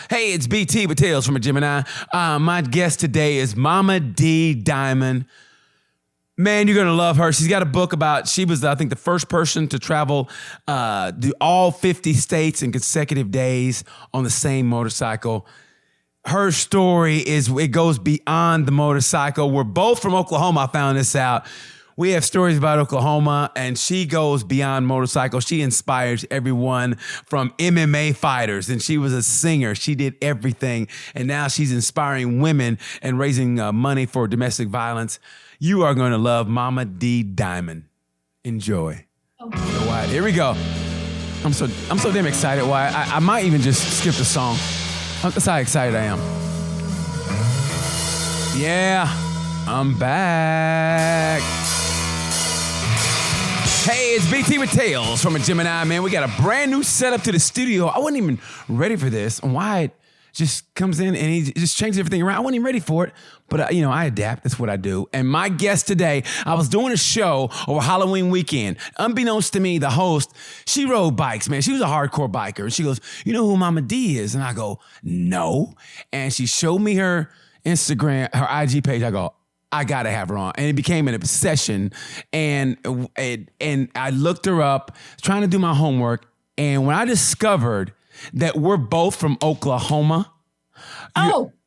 Hey, it's BT with Tales from a Gemini. My guest today is Momma D Diamond. Man, you're going to love her. She's got a book about, she was, I think, the first person to travel all 50 states in consecutive days on the same motorcycle. Her story it goes beyond the motorcycle. We're both from Oklahoma. I found this out. We have stories about Oklahoma, and she goes beyond motorcycles. She inspires everyone from MMA fighters, and she was a singer. She did everything, and now she's inspiring women and raising money for domestic violence. You are going to love Momma D Diamond. Enjoy. Okay. Wyatt, here we go. I'm so damn excited, Wyatt. I might even just skip the song. That's how excited I am. Yeah, I'm back. Hey, it's BT with Tales from a Gemini, man. We got a brand new setup to the studio. I wasn't even ready for this. And Wyatt just comes in and he just changes everything around. I wasn't even ready for it, but I adapt. That's what I do. And my guest today, I was doing a show over Halloween weekend. Unbeknownst to me, the host, she rode bikes, man. She was a hardcore biker. And she goes, "You know who Momma D is?" And I go, "No." And she showed me her Instagram, her IG page. I go, I gotta have her on. And it became an obsession. And I looked her up, trying to do my homework. And when I discovered that we're both from Oklahoma,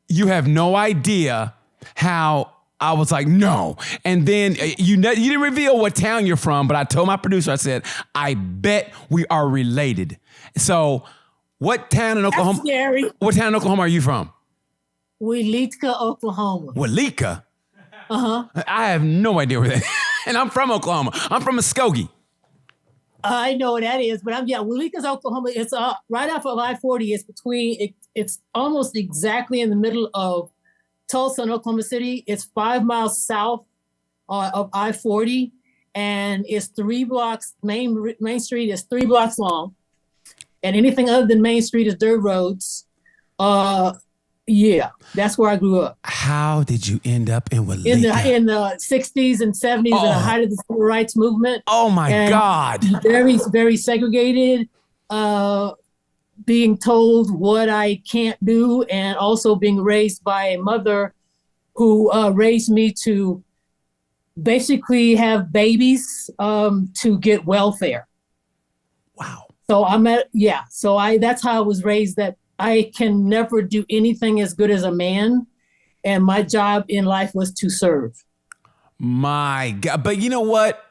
you have no idea how I was like, no. And then you didn't reveal what town you're from, but I told my producer, I said, I bet we are related. So what town in Oklahoma? That's scary. What town in Oklahoma are you from? Weleetka, Oklahoma. Weleetka? Uh-huh. I have no idea where that is. And I'm from Oklahoma. I'm from Muskogee. I know what that is, but Weleetka's Oklahoma. It's right off of I-40. It's almost exactly in the middle of Tulsa and Oklahoma City. It's 5 miles south of I-40, and it's 3 blocks. Main Street is 3 blocks long, and anything other than Main Street is dirt roads. Yeah, that's where I grew up. How did you end up in Weleetka? In the 60s and 70s, in the height of the civil rights movement. Oh, my God. Very, very segregated, being told what I can't do, and also being raised by a mother who raised me to basically have babies to get welfare. Wow. So that's how I was raised, that I can never do anything as good as a man, and my job in life was to serve. My God. But you know what?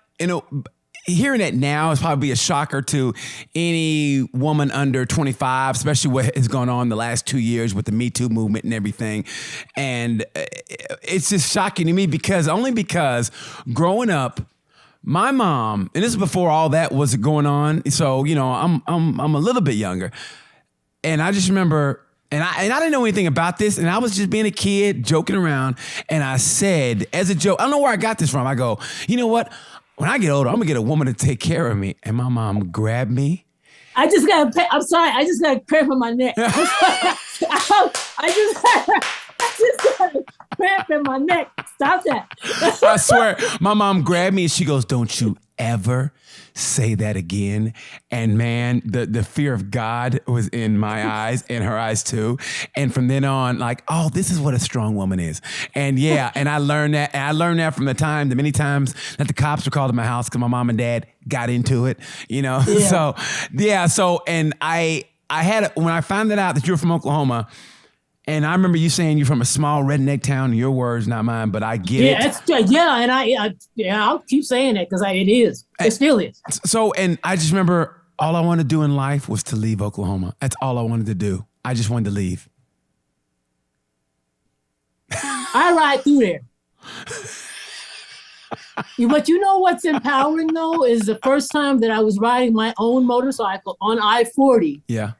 Hearing it now is probably a shocker to any woman under 25, especially what has gone on the last 2 years with the Me Too movement and everything. And it's just shocking to me because growing up, my mom, and this is before all that was going on, so I'm a little bit younger. And I just remember, and I didn't know anything about this, and I was just being a kid, joking around, and I said, as a joke, I don't know where I got this from. I go, you know what? When I get older, I'm gonna get a woman to take care of me. And my mom grabbed me. I just got a cramp in my neck. I just got a cramp in my neck. Stop that. I swear, my mom grabbed me and she goes, "Don't you ever say that again." And man, the fear of God was in my eyes and her eyes too. And from then on, like, oh, this is what a strong woman is. And yeah, and I learned that. And I learned that from the many times that the cops were called to my house because my mom and dad got into it, Yeah. And I had, when I found out that you were from Oklahoma, and I remember you saying you're from a small redneck town. Your words, not mine, but I get it. And I'll keep saying it because it is. It still is. So, and I just remember all I wanted to do in life was to leave Oklahoma. That's all I wanted to do. I just wanted to leave. I ride through there. But you know what's empowering though is the first time that I was riding my own motorcycle on I-40. Yeah.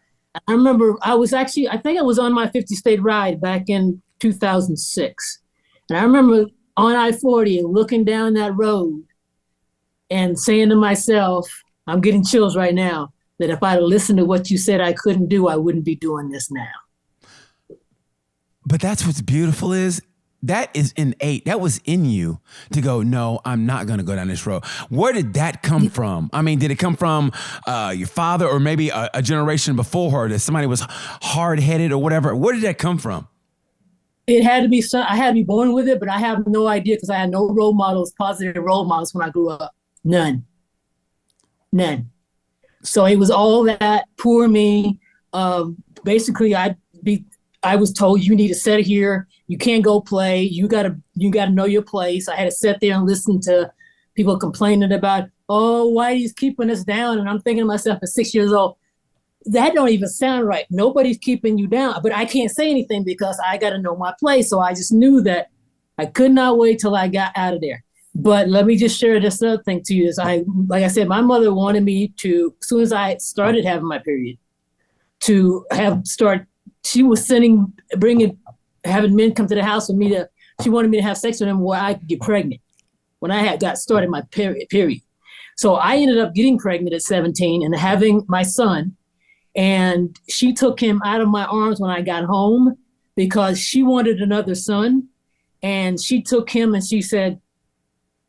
I remember I think I was on my 50 state ride back in 2006. And I remember on I-40 looking down that road and saying to myself, I'm getting chills right now, that if I'd listened to what you said I couldn't do, I wouldn't be doing this now. But that's what's beautiful is that is innate. That was in you to go, no, I'm not going to go down this road. Where did that come from? I mean, did it come from your father or maybe a generation before her that somebody was hard-headed or whatever? Where did that come from? It had to be, I had to be born with it, but I have no idea because I had no role models, positive role models when I grew up. None. So it was all that poor me. Basically, I was told you need to sit here. You can't go play. You gotta know your place. I had to sit there and listen to people complaining about, oh, why he's keeping us down. And I'm thinking to myself at 6 years old, that don't even sound right. Nobody's keeping you down, but I can't say anything because I got to know my place. So I just knew that I could not wait till I got out of there. But let me just share this other thing to you. Like I said, my mother wanted me to, as soon as I started having my period, she was having men come to the house with me she wanted me to have sex with them where I could get pregnant when I had got started my period. So I ended up getting pregnant at 17 and having my son. And she took him out of my arms when I got home because she wanted another son. And she took him and she said,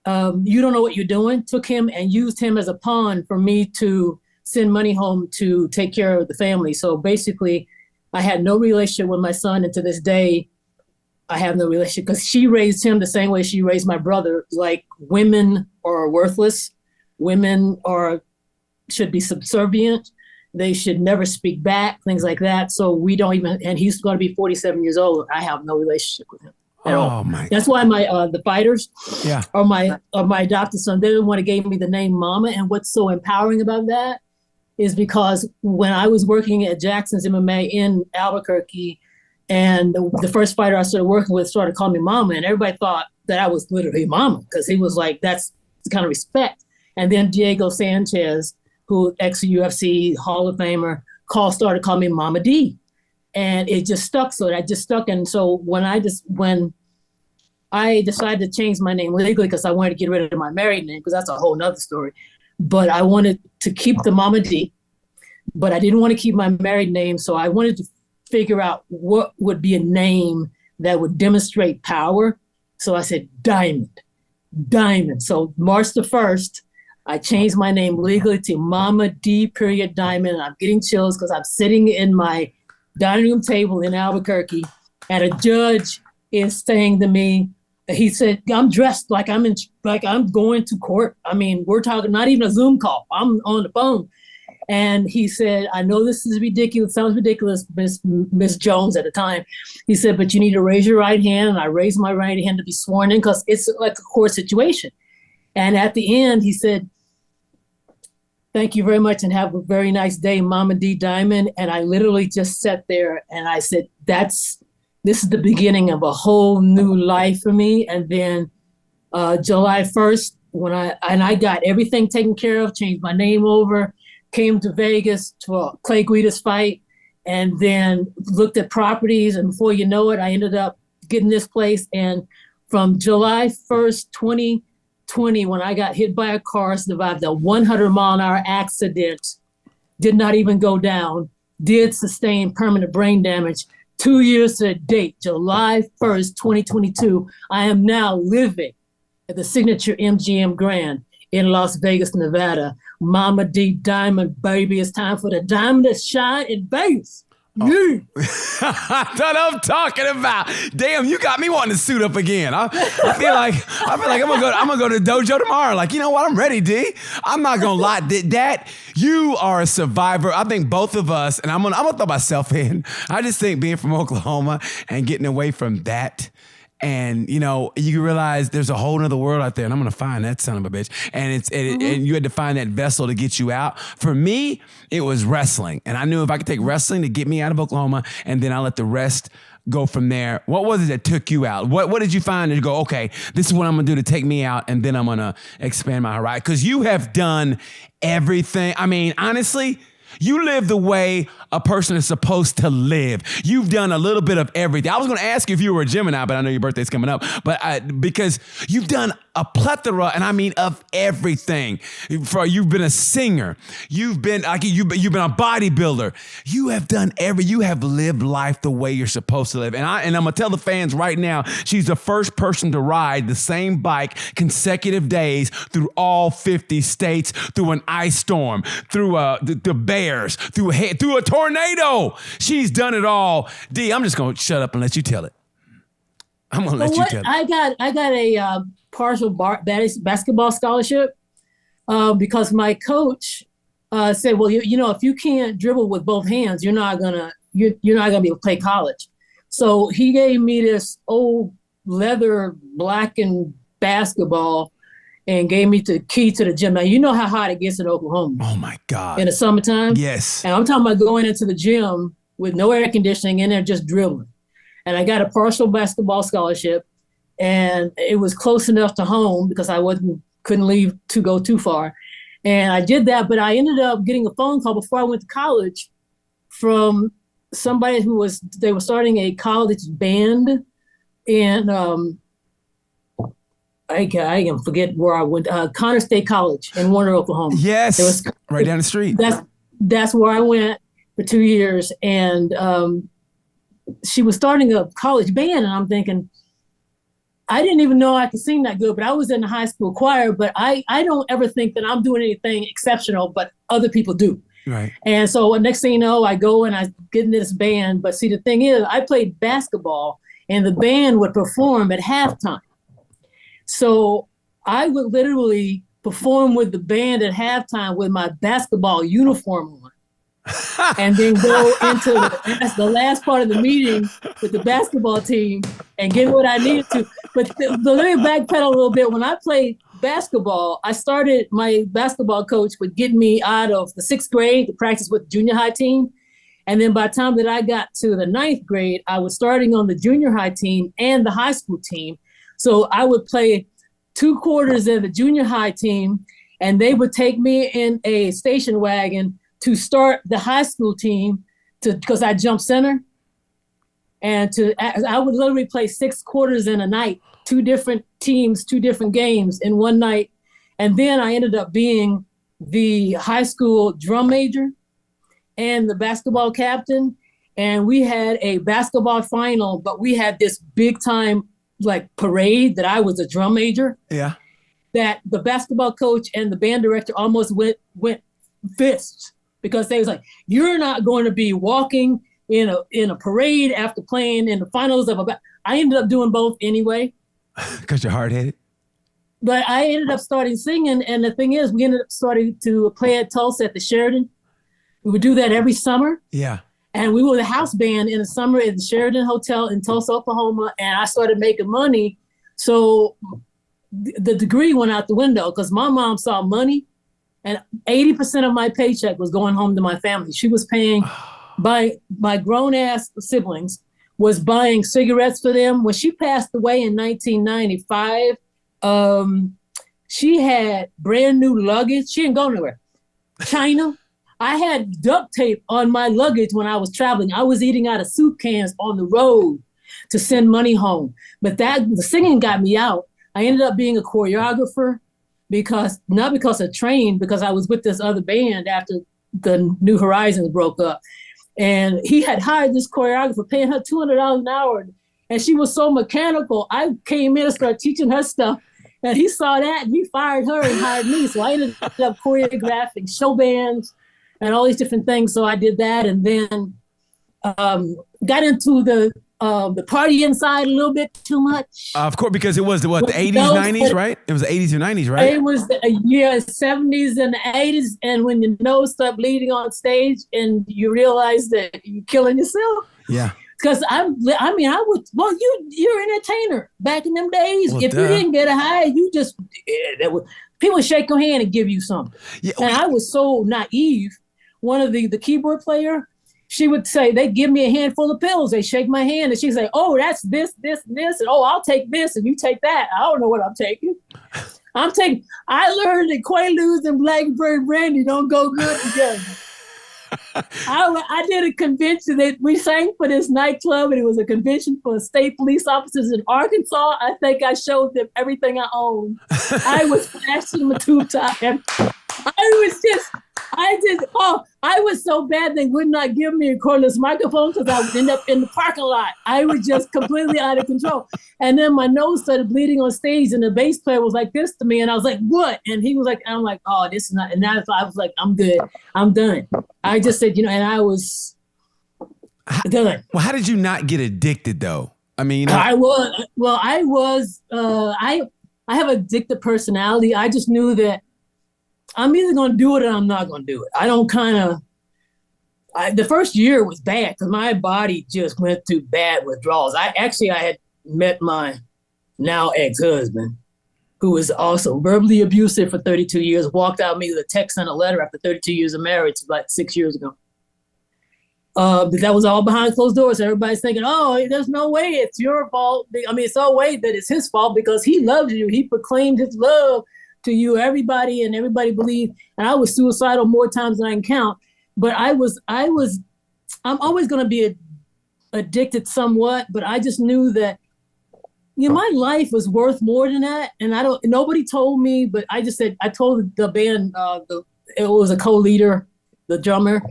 you don't know what you're doing. Took him and used him as a pawn for me to send money home to take care of the family. So basically, I had no relationship with my son. And to this day, I have no relationship because she raised him the same way she raised my brother. Like women are worthless. Women should be subservient. They should never speak back, things like that. So we don't even, and he's going to be 47 years old. I have no relationship with him at all. That's why the fighters are my adopted son. They're the one that gave me the name Mama. And what's so empowering about that is because when I was working at Jackson's MMA in Albuquerque, and the first fighter I started working with started calling me Mama, and everybody thought that I was literally Mama because he was like, that's the kind of respect. And then Diego Sanchez, who ex-UFC Hall of Famer, started calling me Momma D. And it just stuck. So that just stuck. And so when I decided to change my name legally because I wanted to get rid of my married name, because that's a whole nother story. But I wanted to keep the Momma D, but I didn't want to keep my married name. So I wanted to figure out what would be a name that would demonstrate power. So I said, Diamond. So March the 1st, I changed my name legally to Momma D Diamond. I'm getting chills because I'm sitting in my dining room table in Albuquerque, and a judge is saying to me, he said, I'm dressed like I'm going to court. I mean, we're talking not even a Zoom call. I'm on the phone. And he said, I know this is ridiculous, sounds ridiculous, Miss Jones at the time. He said, but you need to raise your right hand. And I raised my right hand to be sworn in because it's like a court situation. And at the end, he said, thank you very much and have a very nice day, Momma D Diamond. And I literally just sat there and I said, this is the beginning of a whole new life for me. And then July 1st, when I got everything taken care of, changed my name over, came to Vegas for Clay Guida's fight, and then looked at properties. And before you know it, I ended up getting this place. And from July 1st, 2020, when I got hit by a car, survived a 100-mile-an-hour accident, did not even go down, did sustain permanent brain damage. 2 years to the date, July 1st, 2022, I am now living at the Signature MGM Grand in Las Vegas, Nevada. Momma D Diamond, baby. It's time for the diamond to shine in Vegas. Oh. Yeah. That's what I'm talking about. Damn, you got me wanting to suit up again. I feel like I'm gonna go to the dojo tomorrow. Like, you know what? I'm ready, D. I'm not gonna lie. That you are a survivor. I think both of us, and I'm gonna throw myself in. I just think being from Oklahoma and getting away from that. And, you know, you realize there's a whole nother world out there, and I'm going to find that son of a bitch. And and you had to find that vessel to get you out. For me, it was wrestling. And I knew if I could take wrestling to get me out of Oklahoma, and then I let the rest go from there. What was it that took you out? What did you find to go, okay, this is what I'm going to do to take me out, and then I'm going to expand my horizon? Because you have done everything. I mean, honestly, You live the way a person is supposed to live. You've done a little bit of everything. I was going to ask you if you were a Gemini, but I know your birthday's coming up. But because you've done a plethora, and I mean of everything. You've been a singer. You've been a bodybuilder. You have done you have lived life the way you're supposed to live. And I'm going to tell the fans right now, she's the first person to ride the same bike consecutive days through all 50 states, through an ice storm, through the bears, through a tornado. She's done it all. D, I'm just going to shut up and let you tell it. I'm going to let you tell it. I got a partial basketball scholarship because my coach said, well, if you can't dribble with both hands, you're not gonna be able to play college. So he gave me this old leather blackened basketball and gave me the key to the gym. Now, you know how hot it gets in Oklahoma. Oh, my God. In the summertime? Yes. And I'm talking about going into the gym with no air conditioning in there, just dribbling. And I got a partial basketball scholarship, and it was close enough to home because I couldn't leave to go too far. And I did that, but I ended up getting a phone call before I went to college from somebody they were starting a college band in, I can forget where I went, Connor State College in Warner, Oklahoma. Yes, right down the street. That's where I went for 2 years. And she was starting a college band, and I'm thinking, I didn't even know I could sing that good, but I was in the high school choir, but I don't ever think that I'm doing anything exceptional, but other people do. Right. And so next thing you know, I go and I get into this band. But see, the thing is, I played basketball and the band would perform at halftime. So I would literally perform with the band at halftime with my basketball uniform on. And then go into the last part of the meeting with the basketball team and get what I needed to. But let me backpedal a little bit. When I played basketball, my basketball coach would get me out of the 6th grade to practice with the junior high team. And then by the time that I got to the 9th grade, I was starting on the junior high team and the high school team. So I would play 2 quarters in the junior high team, and they would take me in a station wagon to start the high school team because I jumped center. And I would literally play 6 quarters in a night, 2 different teams, 2 different games in one night. And then I ended up being the high school drum major and the basketball captain. And we had a basketball final, but we had this big time parade that I was a drum major. Yeah. That the basketball coach and the band director almost went fists because they was like, you're not going to be walking in a parade after playing in the finals of I ended up doing both anyway. Because you're hard-headed? But I ended up starting singing, and the thing is, we ended up starting to play at Tulsa at the Sheridan. We would do that every summer. Yeah. And we were the house band in the summer at the Sheridan Hotel in Tulsa, Oklahoma, and I started making money. So the degree went out the window because my mom saw money, and 80% of my paycheck was going home to my family. She was paying by my grown-ass siblings, was buying cigarettes for them. When she passed away in 1995, she had brand new luggage. She didn't go anywhere. China. I had duct tape on my luggage when I was traveling. I was eating out of soup cans on the road to send money home. But the singing got me out. I ended up being a choreographer not because I trained, because I was with this other band after the New Horizons broke up. And he had hired this choreographer, paying her $200 an hour. And she was so mechanical. I came in and started teaching her stuff. And he saw that and he fired her and hired me. So I ended up choreographing show bands and all these different things. So I did that, and then got into the partying side a little bit too much. Of course, because it was the 80s, 90s, right? It was the 80s or 90s, right? It was the 70s and the 80s. And when your nose started bleeding on stage and you realize that you're killing yourself. Yeah. Because you're an entertainer back in them days. If you didn't get a high, you just, people would shake your hand and give you something. Yeah, and I was so naive. One of the keyboard player, she would say, they give me a handful of pills. They shake my hand and she'd say, oh, that's this, this, and this. And, oh, I'll take this and you take that. I don't know what I'm taking. I learned that Quaaludes and Blackberry brandy don't go good together. I did a convention that we sang for this nightclub, and it was a convention for state police officers in Arkansas. I think I showed them everything I owned. I was flashing my tube top. I was so bad they would not give me a cordless microphone because I would end up in the parking lot. I was just completely out of control. And then my nose started bleeding on stage, and the bass player was like this to me, and I was like, "What?" And he was like, "I'm like, oh, this is not." And I was like, "I'm good. I'm done." I just said, and I was done. Well, how did you not get addicted though? I mean, I have addictive personality. I just knew that I'm either going to do it or I'm not going to do it. I don't the first year was bad because my body just went through bad withdrawals. I had met my now ex-husband, who was also verbally abusive for 32 years, walked out of me with a text and a letter after 32 years of marriage, like 6 years ago. But that was all behind closed doors. Everybody's thinking, oh, there's no way it's your fault. I mean, it's no way that it's his fault because he loves you. He proclaimed his love to you, everybody believed. And I was suicidal more times than I can count. But I'm always going to be addicted somewhat, but I just knew that, my life was worth more than that. And nobody told me, but I told the band, it was a co-leader, the drummer,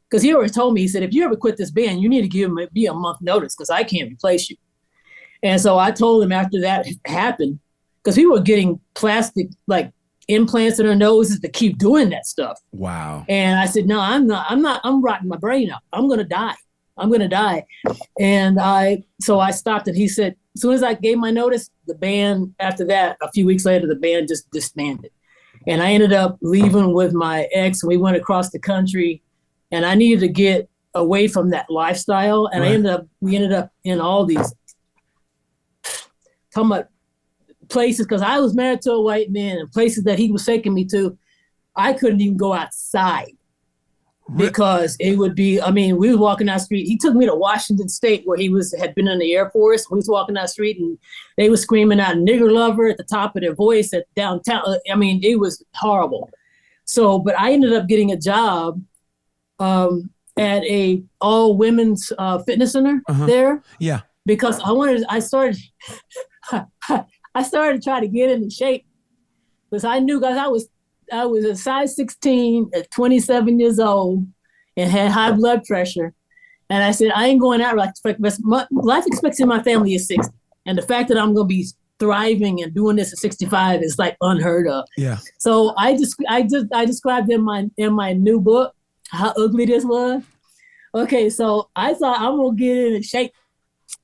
because he always told me, he said, if you ever quit this band, you need to give me a month notice because I can't replace you. And so I told him after that happened, because people were getting plastic like implants in their noses to keep doing that stuff. Wow. And I said, no, I'm rotting my brain out. I'm going to die. And so I stopped, and he said, as soon as I gave my notice, the band, after that, a few weeks later, the band just disbanded. And I ended up leaving with my ex, and we went across the country, and I needed to get away from that lifestyle. And right. We ended up in all these, talking about places, because I was married to a white man, and places that he was taking me to, I couldn't even go outside because it would be, we were walking down the street. He took me to Washington State where he had been in the Air Force. We was walking down the street and they were screaming out "nigger lover" at the top of their voice at downtown. It was horrible. So, but I ended up getting a job at a all women's fitness center there. Yeah. Because I started to try to get into shape because I knew, because I was a size 16 at 27 years old and had high blood pressure. And I said, I ain't going out life expectancy in my family is 60. And the fact that I'm going to be thriving and doing this at 65 is like unheard of. Yeah. So I described in my new book how ugly this was. Okay, so I thought I'm going to get into shape.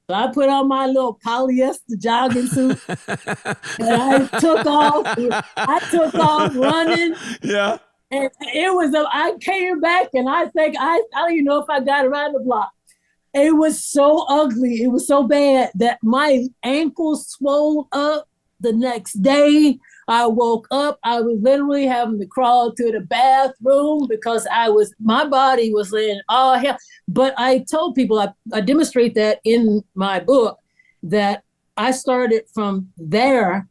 So I put on my little polyester jogging suit and I took off running. Yeah. And I came back and I think, I don't even know if I got around the block. It was so ugly. It was so bad that my ankles swelled up the next day. I woke up, I was literally having to crawl to the bathroom because my body was saying, oh, hell. But I told people, I demonstrate that in my book, that I started from there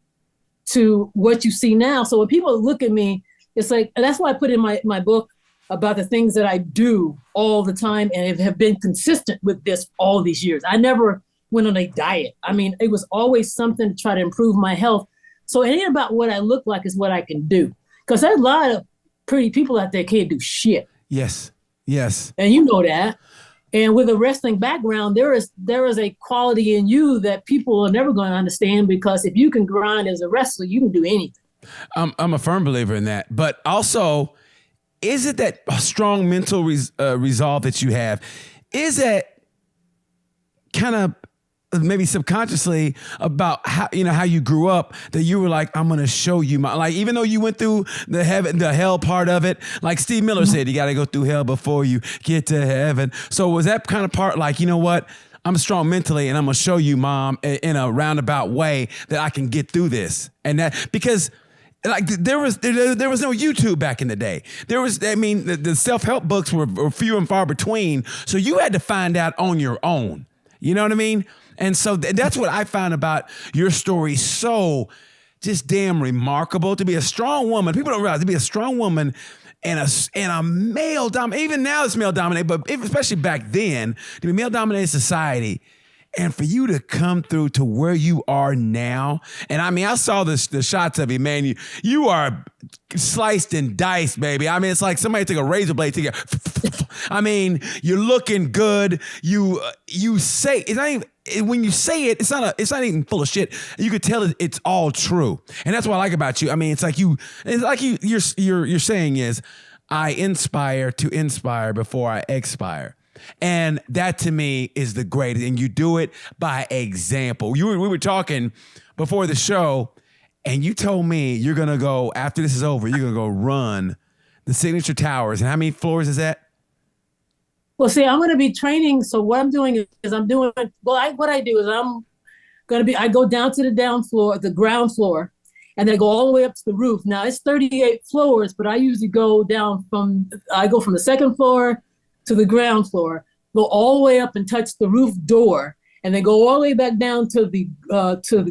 to what you see now. So when people look at me, it's like, that's why I put in my book about the things that I do all the time and have been consistent with this all these years. I never went on a diet. It was always something to try to improve my health. So it ain't about what I look like, is what I can do. Because there's a lot of pretty people out there can't do shit. Yes. And you know that. And with a wrestling background, there is a quality in you that people are never going to understand, because if you can grind as a wrestler, you can do anything. I'm a firm believer in that. But also, is it that strong mental resolve that you have? Is that kind of maybe subconsciously about how you grew up, that you were like, I'm going to show you even though you went through the hell part of it, like Steve Miller said, you got to go through hell before you get to heaven. So was that kind of part like, you know what, I'm strong mentally and I'm going to show you, Mom, in a roundabout way that I can get through this? And that, because like there was no YouTube back in the day. The self-help books were few and far between. So you had to find out on your own. You know what I mean? And so that's what I found about your story so just damn remarkable. To be a strong woman, people don't realize, to be a strong woman and a male dominated, even now it's male dominated, but especially back then, to be male dominated society. And for you to come through to where you are now, and I mean, I saw the shots of you, man. You are sliced and diced, baby. I mean, it's like somebody took a razor blade, I mean, you're looking good. You say it's not even, when you say it, it's not even full of shit. You could tell it's all true, and that's what I like about you. I mean, it's like you're saying is, I inspire to inspire before I expire. And that to me is the greatest. And you do it by example. We were talking before the show, and you told me you're going to go, after this is over, you're going to go run the Signature Towers. And how many floors is that? Well, see, I'm going to be training. So what I'm doing is I go down to the ground floor, and then I go all the way up to the roof. Now it's 38 floors, but I usually go from the second floor to the ground floor, go all the way up and touch the roof door, and then go all the way back down to the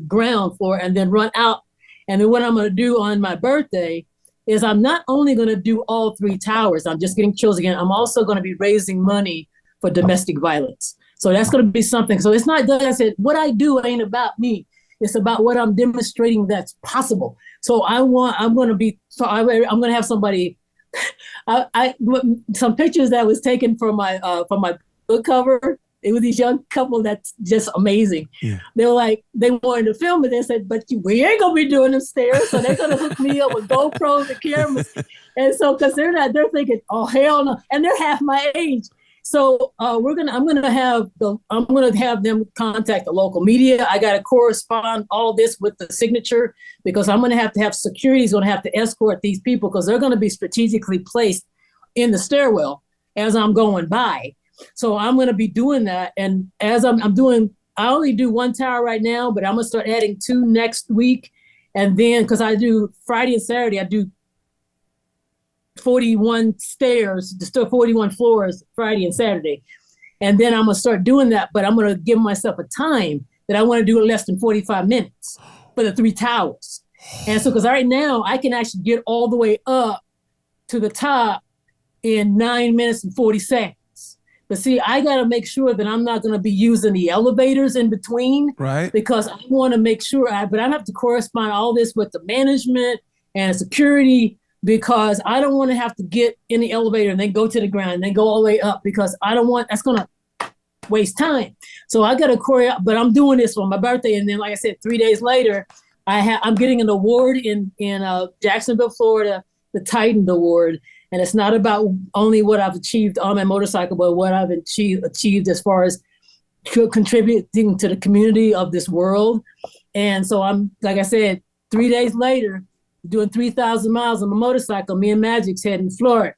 ground floor, and then run out. And then what I'm going to do on my birthday is I'm not only going to do all 3 towers. I'm just getting chills again. I'm also going to be raising money for domestic violence. So that's going to be something. So it's not, like I said, what I do ain't about me. It's about what I'm demonstrating that's possible. So I'm going to have somebody. Some pictures that was taken from my book cover. It was these young couple that's just amazing. Yeah. They were like, they wanted to film it. They said, but we ain't gonna be doing them stairs, so they're gonna hook me up with GoPros and cameras. And so, because they're thinking, oh hell no, and they're half my age. So I'm gonna have them contact the local media. I gotta correspond all this with the Signature, because I'm gonna have security is gonna have to escort these people, because they're gonna be strategically placed in the stairwell as I'm going by. So I'm gonna be doing that, and as I'm doing, I only do 1 tower right now, but I'm gonna start adding 2 next week, and then because I do Friday and Saturday, I do 41 stairs, still 41 floors Friday and Saturday. And then I'm going to start doing that, but I'm going to give myself a time that I want to do in less than 45 minutes for the 3 towers. And so, because right now I can actually get all the way up to the top in 9 minutes and 40 seconds. But see, I got to make sure that I'm not going to be using the elevators in between. Right. Because I want to make sure, but I have to correspond all this with the management and security, because I don't want to have to get in the elevator and then go to the ground and then go all the way up, because that's going to waste time. So I got to choreograph, but I'm doing this for my birthday. And then, like I said, 3 days later, I'm getting an award in Jacksonville, Florida, the Titan Award. And it's not about only what I've achieved on my motorcycle, but what I've achieved as far as contributing to the community of this world. And so I'm, like I said, 3 days later, doing 3,000 miles on my motorcycle, me and Magic's heading to Florida.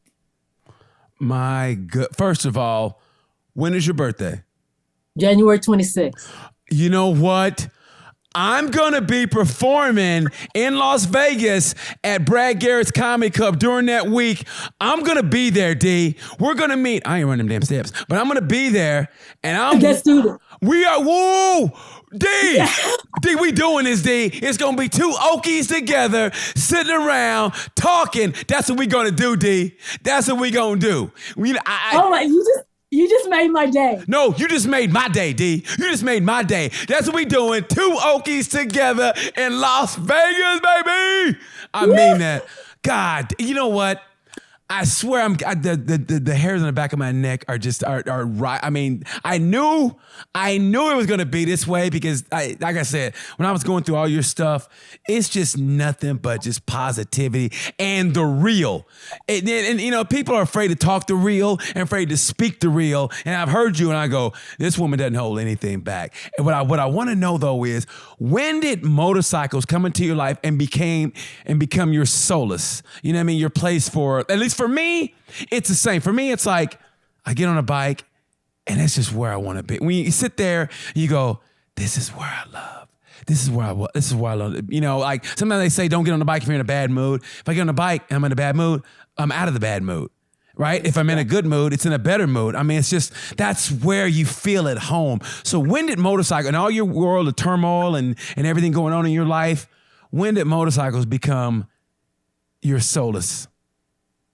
My good. First of all, when is your birthday? January 26th. You know what? I'm going to be performing in Las Vegas at Brad Garrett's Comedy Club during that week. I'm going to be there, D. We're going to meet. I ain't running them damn steps, but I'm going to be there. And Let's do it. We are, whoa, D, D, we doing this, D. It's going to be 2 Okies together, sitting around, talking. That's what we going to do, D. That's what we going to do. Oh, my, you just made my day. No, you just made my day, D. You just made my day. That's what we doing. 2 Okies together in Las Vegas, baby. I mean that. God, you know what? I swear, the hairs on the back of my neck are right. I mean, I knew it was gonna be this way, because like I said, when I was going through all your stuff, it's just nothing but just positivity and the real. And you know, people are afraid to talk the real and afraid to speak the real. And I've heard you, and I go, this woman doesn't hold anything back. And what I want to know though is, when did motorcycles come into your life and become your solace? You know what I mean? Your place for, at least for me, it's the same. For me, it's like I get on a bike and that's just where I want to be. When you sit there, you go, this is where I love. This is where I love. You know, like sometimes they say, don't get on the bike if you're in a bad mood. If I get on the bike and I'm in a bad mood, I'm out of the bad mood, right? If I'm in a good mood, it's in a better mood. I mean, it's just, that's where you feel at home. So when did motorcycle, and all your world of turmoil and everything going on in your life, when did motorcycles become your solace?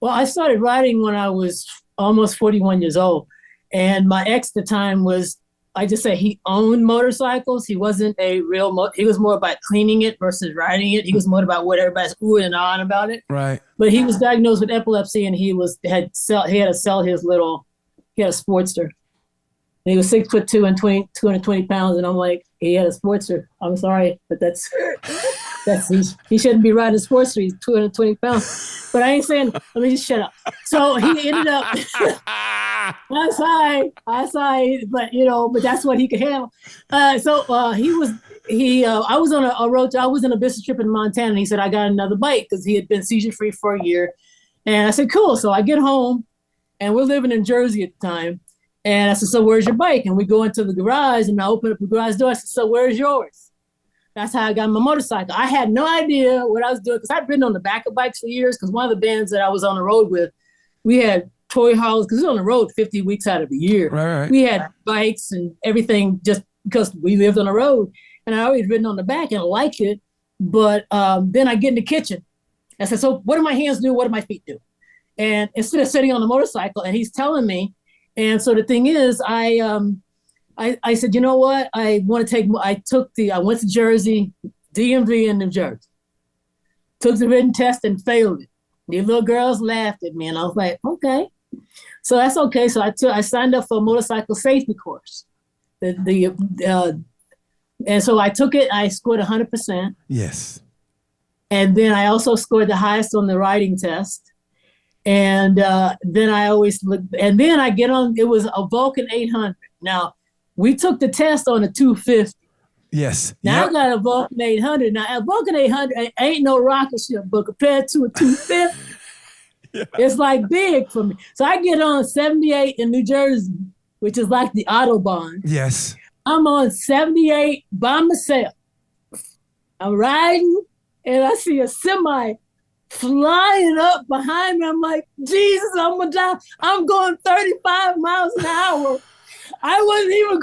Well, I started riding when I was almost 41 years old. And my ex at the time was, I just say he owned motorcycles. He wasn't a real, he was more about cleaning it versus riding it. He was more about what everybody's oohing and ahhing about it. Right. But he was diagnosed with epilepsy and he had to sell his little, he had a Sportster. And he was 6'2" and 220 pounds. And I'm like, he had a Sportster. I'm sorry, but that's he shouldn't be riding a Sportster. He's 220 pounds. But I ain't saying, let me just shut up. So he ended up, I'm sorry, but that's what he could handle. I was on a road, I was on a business trip in Montana and he said, I got another bike because he had been seizure free for a year. And I said, cool. So I get home and we're living in Jersey at the time. And I said, so where's your bike? And we go into the garage and I open up the garage door. I said, so where's yours? That's how I got my motorcycle. I had no idea what I was doing because I'd been on the back of bikes for years because one of the bands that I was on the road with, we had toy hauls because we were on the road 50 weeks out of the year. Right. We had bikes and everything just because we lived on the road. And I always ridden on the back and I liked it. But then I get in the kitchen. I said, so what do my hands do? What do my feet do? And instead of sitting on the motorcycle, and he's telling me, and so the thing is, I said, you know what? I went to Jersey, DMV in New Jersey, took the written test and failed it. The little girls laughed at me and I was like, okay, so that's okay. So I signed up for a motorcycle safety course. And so I took it, I scored 100%. Yes. And then I also scored the highest on the riding test. And then I always look, and then I get on, it was a Vulcan 800. Now, we took the test on a 250. Yes. Now I got a Vulcan 800. Now, a Vulcan 800 ain't no rocket ship, but compared to a 250, it's like big for me. So I get on 78 in New Jersey, which is like the Autobahn. Yes. I'm on 78 by myself. I'm riding, and I see a semi flying up behind me. I'm like, Jesus, I'm gonna die. I'm going 35 miles an hour. I wasn't even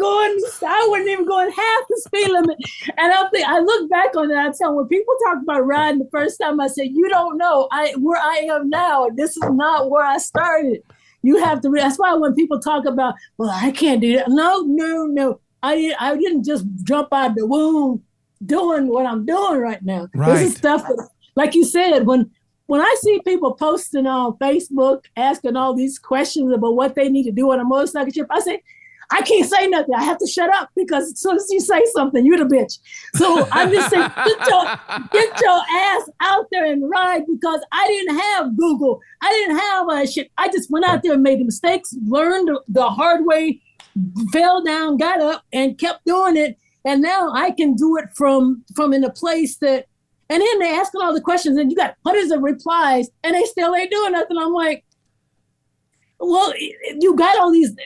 going half the speed limit. And I look back on it, I tell them, when people talk about riding the first time, I say, you don't know where I am now. This is not where I started. You have to, that's why when people talk about, well, I can't do that. No. I didn't just jump out of the womb doing what I'm doing right now. Right. This is stuff that, like you said, when I see people posting on Facebook, asking all these questions about what they need to do on a motorcycle trip, I say, I can't say nothing. I have to shut up because as soon as you say something, you're the bitch. So I'm just saying, get your ass out there and ride because I didn't have Google. I didn't have shit. I just went out there and made the mistakes, learned the hard way, fell down, got up, and kept doing it. And now I can do it from in a place that, and then they're asking all the questions and you got hundreds of replies and they still ain't doing nothing. I'm like, well, you got all these,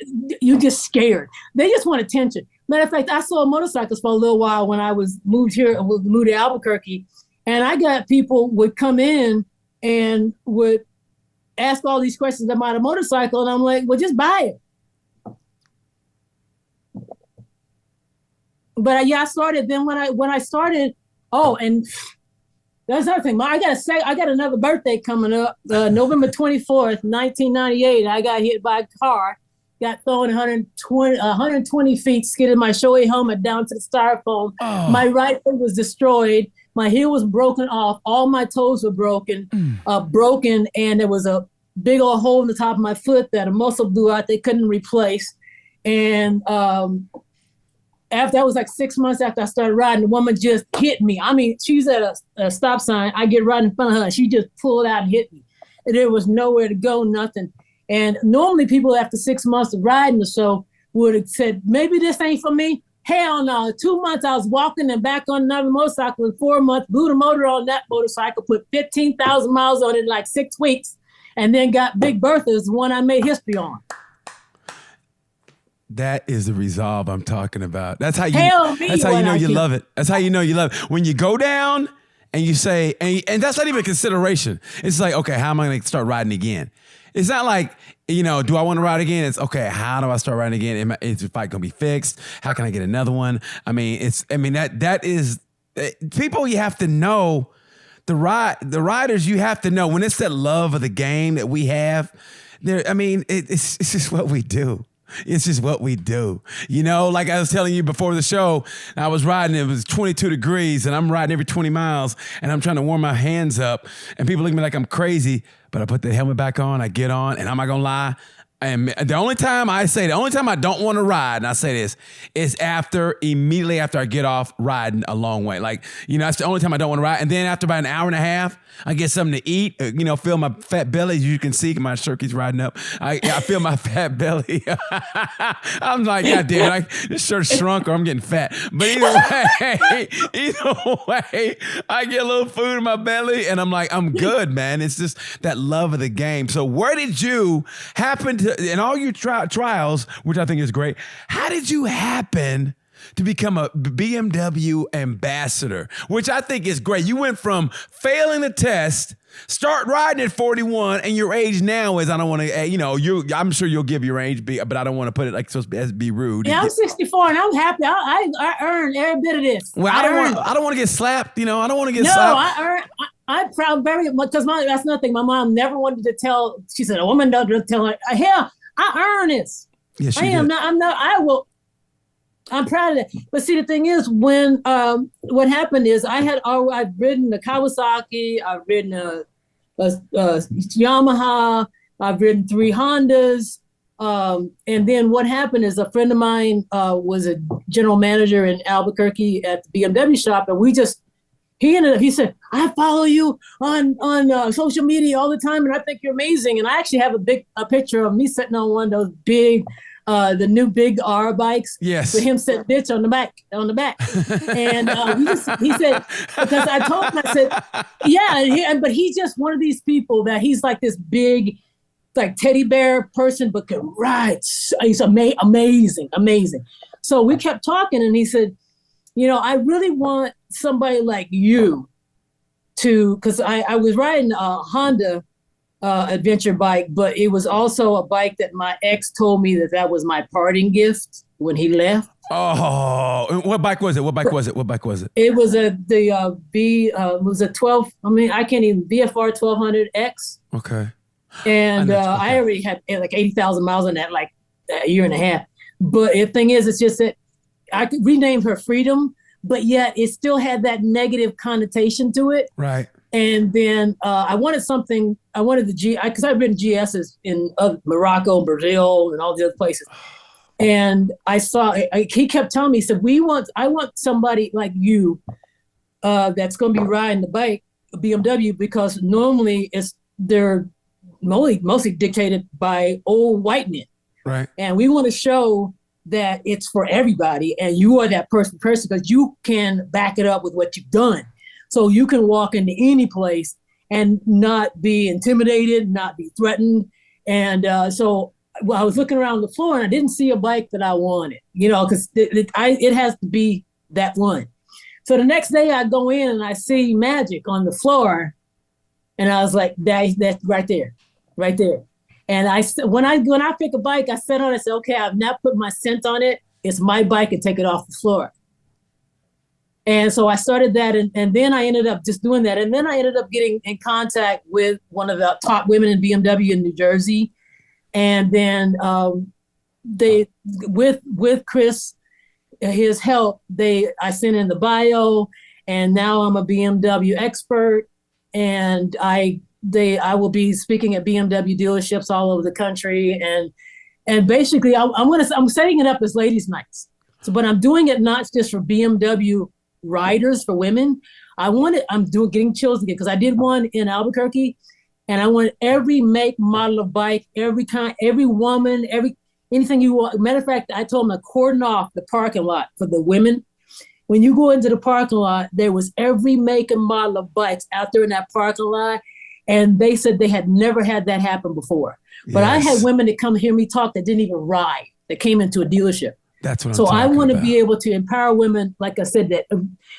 you just scared. They just want attention. Matter of fact, I saw motorcycles for a little while when I moved to Albuquerque, and I got people would come in and would ask all these questions about a motorcycle, and I'm like, well, just buy it. But I started. Then when I started, and that's another thing. I gotta say, I got another birthday coming up, November 24th, 1998. I got hit by a car, got thrown 120 feet, skidded my Shoei helmet down to the styrofoam. Oh. My right foot was destroyed. My heel was broken off. All my toes were broken, and there was a big old hole in the top of my foot that a muscle blew out. They couldn't replace, and after that was like 6 months after I started riding, the woman just hit me. I mean, she's at a stop sign. I get right in front of her. She just pulled out and hit me. And there was nowhere to go, nothing. And normally people after 6 months of riding or so would have said, maybe this ain't for me. Hell no. 2 months I was walking and back on another motorcycle. In 4 months, blew the motor on that motorcycle, put 15,000 miles on it in like 6 weeks, and then got Big Bertha's, the one I made history on. That is the resolve I'm talking about. That's how you know you love it. That's how you know you love it. When you go down and you say, and that's not even a consideration. It's like, okay, how am I going to start riding again? It's not like, do I want to ride again? It's okay, how do I start riding again? Is the fight going to be fixed? How can I get another one? That is people, you have to know the riders, you have to know when it's that love of the game that we have. There, I mean, it's just what we do. It's just what we do. You know, like I was telling you before the show, I was riding, it was 22 degrees and I'm riding every 20 miles and I'm trying to warm my hands up and people look at me like I'm crazy, but I put the helmet back on, I get on, and I'm not gonna lie, and the only time I don't want to ride, and I say this, is immediately after I get off riding a long way. Like, you know, that's the only time I don't want to ride. And then after about an hour and a half, I get something to eat, you know, feel my fat belly. As you can see, my shirt keeps riding up. I feel my fat belly. I'm like, God damn it, this shirt shrunk or I'm getting fat. But either way, I get a little food in my belly and I'm like, I'm good, man. It's just that love of the game. So where did you happen to, in all your trials, which I think is great, how did you happen to become a BMW ambassador, which I think is great? You went from failing the test, start riding at 41, and your age now is, I don't want to, you know, I'm sure you'll give your age, but I don't want to put it like supposed to be rude. Yeah, I'm 64 and I'm happy. I earned every bit of this. Well, I don't want to get slapped, you know, I don't want to get slapped. No, I'm proud very much because that's nothing. My mom never wanted to tell. She said a woman doesn't tell her. Hell, I earn this. Yes, I am not. I'm not. I'm proud of that. But see, the thing is, when what happened is I've ridden the Kawasaki, I've ridden a Yamaha, I've ridden 3 Hondas, and then what happened is a friend of mine was a general manager in Albuquerque at the BMW shop, and he said, I follow you on social media all the time, and I think you're amazing. And I actually have a picture of me sitting on one of those big, the new big R bikes. Yes. With him sitting bitch on the back. And he said, because I told him, I said, yeah, but he's just one of these people that he's like this big, like teddy bear person, but can ride. He's amazing. So we kept talking, and he said, you know, I really want somebody like you to, because I was riding a Honda adventure bike, but it was also a bike that my ex told me that was my parting gift when he left. Oh, what bike was it? It was it was a 12. I mean, I can't even VFR 1200X. Okay. And I already had like 80,000 miles on that, like a year and a half. But the thing is, it's just that I could rename her Freedom, but yet it still had that negative connotation to it. Right. And then I wanted because I've been GSs in Morocco, Brazil, and all the other places. And he kept telling me, he said, I want somebody like you that's going to be riding the bike, BMW, because normally they're mostly dictated by old white men. Right. And we want to show that it's for everybody, and you are that person because you can back it up with what you've done. So you can walk into any place and not be intimidated, not be threatened. And so I was looking around the floor and I didn't see a bike that I wanted, you know, because it has to be that one. So the next day I go in and I see Magic on the floor, and I was like, that's right there. And when I pick a bike, I sit on it, I say, okay, I've not put my scent on it. It's my bike, and take it off the floor. And so I started that, and then I ended up just doing that. And then I ended up getting in contact with one of the top women in BMW in New Jersey. And then with Chris, his help, I sent in the bio, and now I'm a BMW expert. And I will be speaking at BMW dealerships all over the country, and basically I'm setting it up as ladies' nights. So, but I'm doing it not just for BMW riders, for women. Getting chills again because I did one in Albuquerque, and I want every make, model of bike, every kind, every woman, anything you want. Matter of fact, I told them to cordon off the parking lot for the women. When you go into the parking lot, there was every make and model of bikes out there in that parking lot. And they said they had never had that happen before. But yes. I had women that come hear me talk that didn't even ride, that came into a dealership. That's what I'm so talking I want about. to be able to empower women, like I said,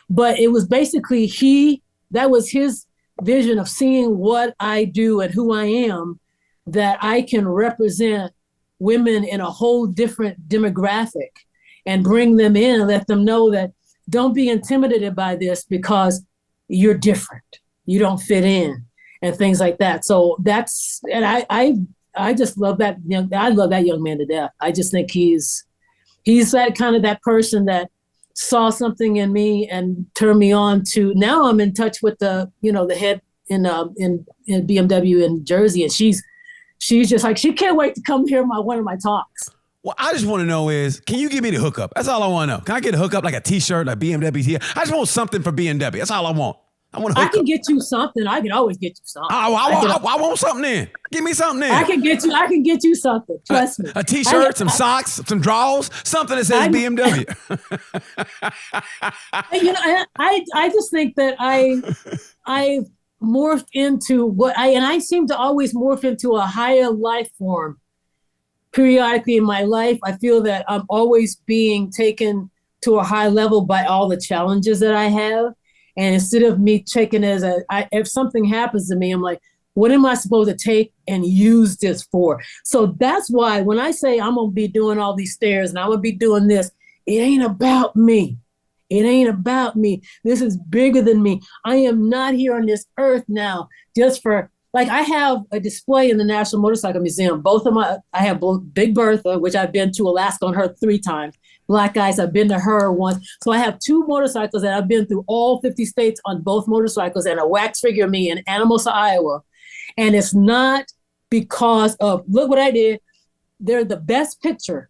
but it was basically that was his vision of seeing what I do and who I am, that I can represent women in a whole different demographic and bring them in and let them know that don't be intimidated by this because you're different. you don't fit in and things like that. So and I just love that I love that young man to death. I just think he's that kind of that person that saw something in me and turned me on to. Now I'm in touch with the head in BMW in Jersey, and she's just like, she can't wait to come hear one of my talks. What I just want to know is, can you give me the hookup? That's all I want to know. Can I get a hookup, like a T-shirt, like BMW T? I just want something for BMW. That's all I want. I can get you something. I can always get you something. I want something then. Give me something then. I can get you something. Trust me. A T-shirt, some socks, some drawers, something that says BMW. I just think that I morphed into I seem to always morph into a higher life form periodically in my life. I feel that I'm always being taken to a high level by all the challenges that I have. And instead of me taking it if something happens to me, I'm like, what am I supposed to take and use this for? So that's why when I say I'm going to be doing all these stairs and I'm going to be doing this, it ain't about me. It ain't about me. This is bigger than me. I am not here on this earth now just for, like, I have a display in the National Motorcycle Museum. I have Big Bertha, which I've been to Alaska on her 3 times. Black Ice, I've been to her once. So I have 2 motorcycles that I've been through all 50 states on both motorcycles, and a wax figure of me in Anamosa, Iowa. And it's not because of, look what I did. They're the best picture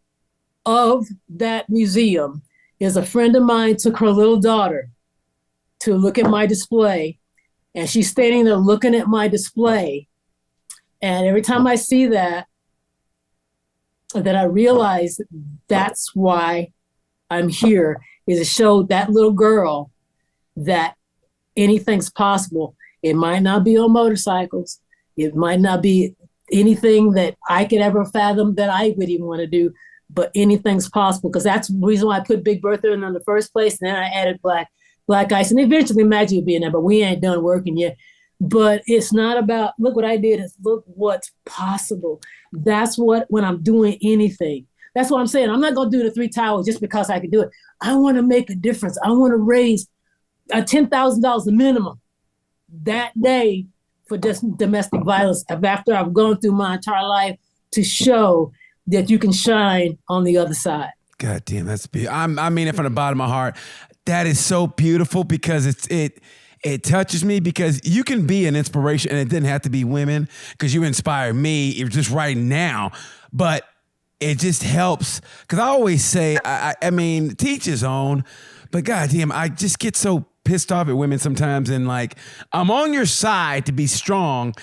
of that museum is a friend of mine took her little daughter to look at my display, and she's standing there looking at my display. And every time I see that I realize that's why I'm here, is to show that little girl that anything's possible. It might not be on motorcycles. It might not be anything that I could ever fathom that I would even want to do, but anything's possible, because that's the reason why I put Big Bertha in the first place. And then I added Black Ice, and eventually Magic would be in there, but we ain't done working yet. But it's not about, look what I did, it's look what's possible. That's what, when I'm doing anything, that's what I'm saying. I'm not going to do the 3 towers just because I can do it. I want to make a difference. I want to raise $10,000 minimum that day for just domestic violence after I've gone through my entire life, to show that you can shine on the other side. God damn, that's beautiful. I mean it from the bottom of my heart. That is so beautiful, because it touches me, because you can be an inspiration, and it didn't have to be women, because you inspire me just right now. But it just helps, because I always say, I mean, teach his own, but goddamn, I just get so pissed off at women sometimes, and like, I'm on your side to be strong,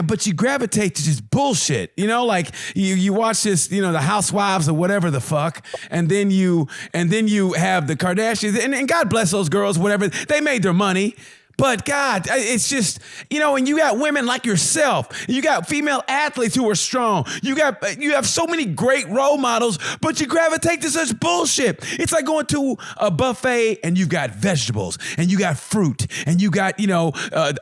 but you gravitate to just bullshit, like you watch this, the Housewives or whatever the fuck, and then you have the Kardashians, and God bless those girls, whatever, they made their money. But God, it's just, and you got women like yourself, you got female athletes who are strong, you have so many great role models, but you gravitate to such bullshit. It's like going to a buffet and you've got vegetables and you got fruit and you got,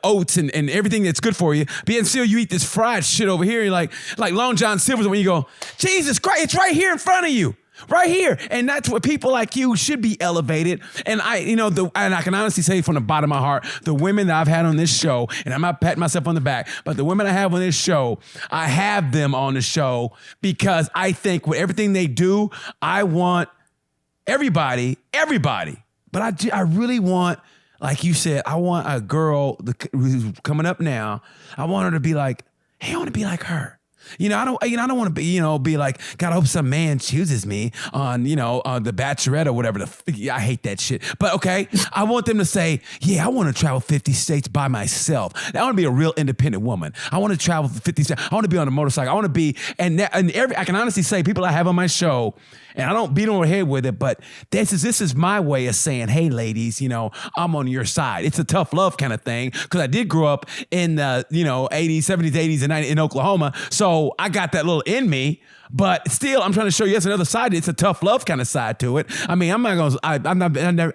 oats and everything that's good for you. But yet still you eat this fried shit over here. You're like Long John Silver's, when you go, Jesus Christ, it's right here in front of you. Right here. And that's what people like you should be elevated. And I can honestly say from the bottom of my heart, the women that I've had on this show, and I'm not patting myself on the back, but the women I have on this show, I have them on the show because I think with everything they do, I want everybody, but I really want, like you said, I want a girl who's coming up now. I want her to be like, hey, I want to be like her. I don't want to be like, God, I hope some man chooses me on, on The Bachelorette or whatever. I hate that shit. But okay, I want them to say, yeah, I want to travel 50 states by myself. I want to be a real independent woman. I want to travel 50 states. I want to be on a motorcycle. I want to be, I can honestly say people I have on my show, and I don't beat on her head with it, but this is my way of saying, hey, ladies, I'm on your side. It's a tough love kind of thing, because I did grow up in the, 80s, 70s, 80s, and 90s in Oklahoma. So So I got that little in me, but still, I'm trying to show you that's another side. It's a tough love kind of side to it. I mean, I'm not going to,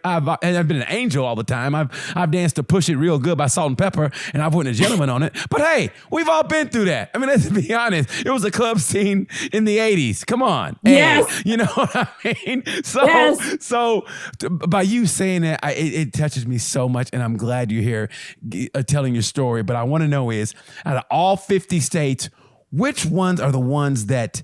I've been an angel all the time. I've danced to Push It real good by Salt and Pepper, and I've went a gentleman on it. But hey, we've all been through that. I mean, let's be honest. It was a club scene in the 80s. Come on. Yes. Hey, you know what I mean? So by you saying that, it touches me so much, and I'm glad you're here telling your story. But I want to know is, out of all 50 states, which ones are the ones that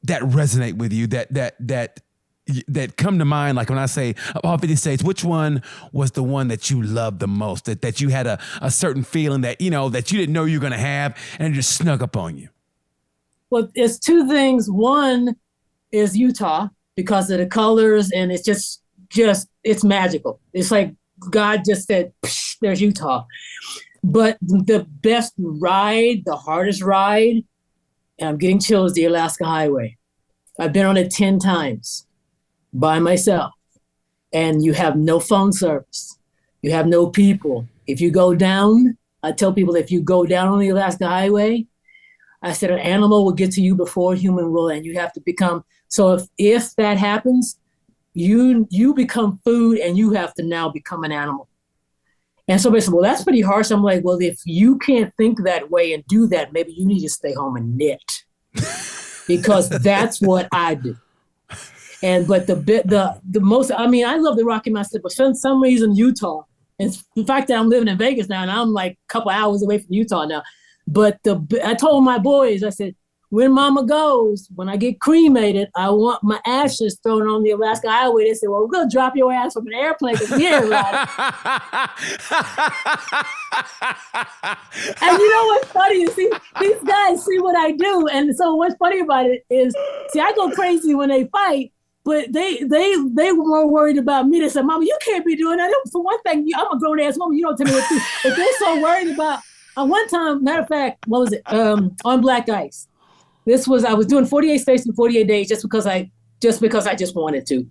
resonate with you, that come to mind? Like when I say of all 50 states, which one was the one that you loved the most, that you had a certain feeling that, you know, that you didn't know you were going to have, and it just snuck up on you? Well, it's two things. One is Utah because of the colors, and it's just it's magical. It's like God just said, there's Utah. But the best ride, the hardest ride, and I'm getting chills, the Alaska Highway. I've been on it 10 times by myself, and you have no phone service. You have no people. If you go down, I tell people, if you go down on the Alaska Highway, I said an animal will get to you before a human will, and you have to become, so if that happens, you become food, and you have to now become an animal. And somebody said, well, that's pretty harsh. I'm like, well, if you can't think that way and do that, maybe you need to stay home and knit, because that's what I do. But the most, I mean, I love the Rocky Mountains, but for some reason, Utah, and the fact that I'm living in Vegas now, and I'm like a couple hours away from Utah now. But I told my boys, I said, when Mama goes, when I get cremated, I want my ashes thrown on the Alaska Highway. They said, well, we're going to drop your ass from an airplane because we ain't right. And you know what's funny? You see, these guys see what I do. And so what's funny about it is, see, I go crazy when they fight, but they were more worried about me. They said, Mama, you can't be doing that. For one thing, I'm a grown-ass woman. You don't tell me what to do. But they're so worried about, one time, matter of fact, what was it? On Black Ice. I was doing 48 states in 48 days just because I just wanted to.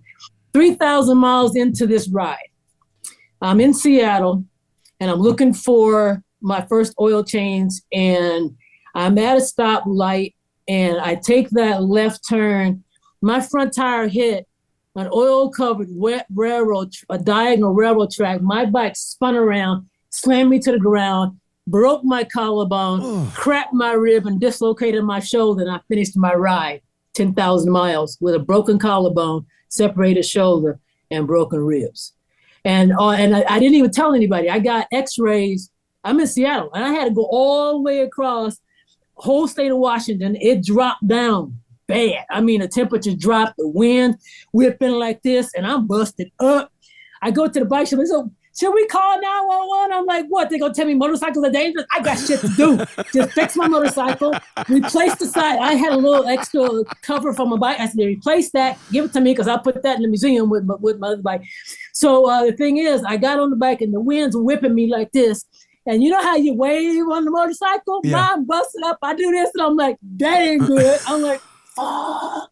3,000 miles into this ride, I'm in Seattle, and I'm looking for my first oil change, and I'm at a stoplight, and I take that left turn. My front tire hit an oil-covered wet a diagonal railroad track. My bike spun around, slammed me to the ground, broke my collarbone, cracked my rib, and dislocated my shoulder. And I finished my ride, 10,000 miles, with a broken collarbone, separated shoulder, and broken ribs. And I didn't even tell anybody. I got x-rays. I'm in Seattle, and I had to go all the way across the whole state of Washington. It dropped down bad. I mean, the temperature dropped, the wind whipping like this, and I'm busted up. I go to the bike shop, and so, should we call 911? I'm like, what? They gonna tell me motorcycles are dangerous? I got shit to do. Just fix my motorcycle, replace the side. I had a little extra cover for my bike. I said, replace that, give it to me, because I'll put that in the museum with my other bike. So the thing is, I got on the bike, and the wind's whipping me like this. And you know how you wave on the motorcycle? Yeah. I'm busted up. I do this, and I'm like, that ain't good. I'm like, fuck.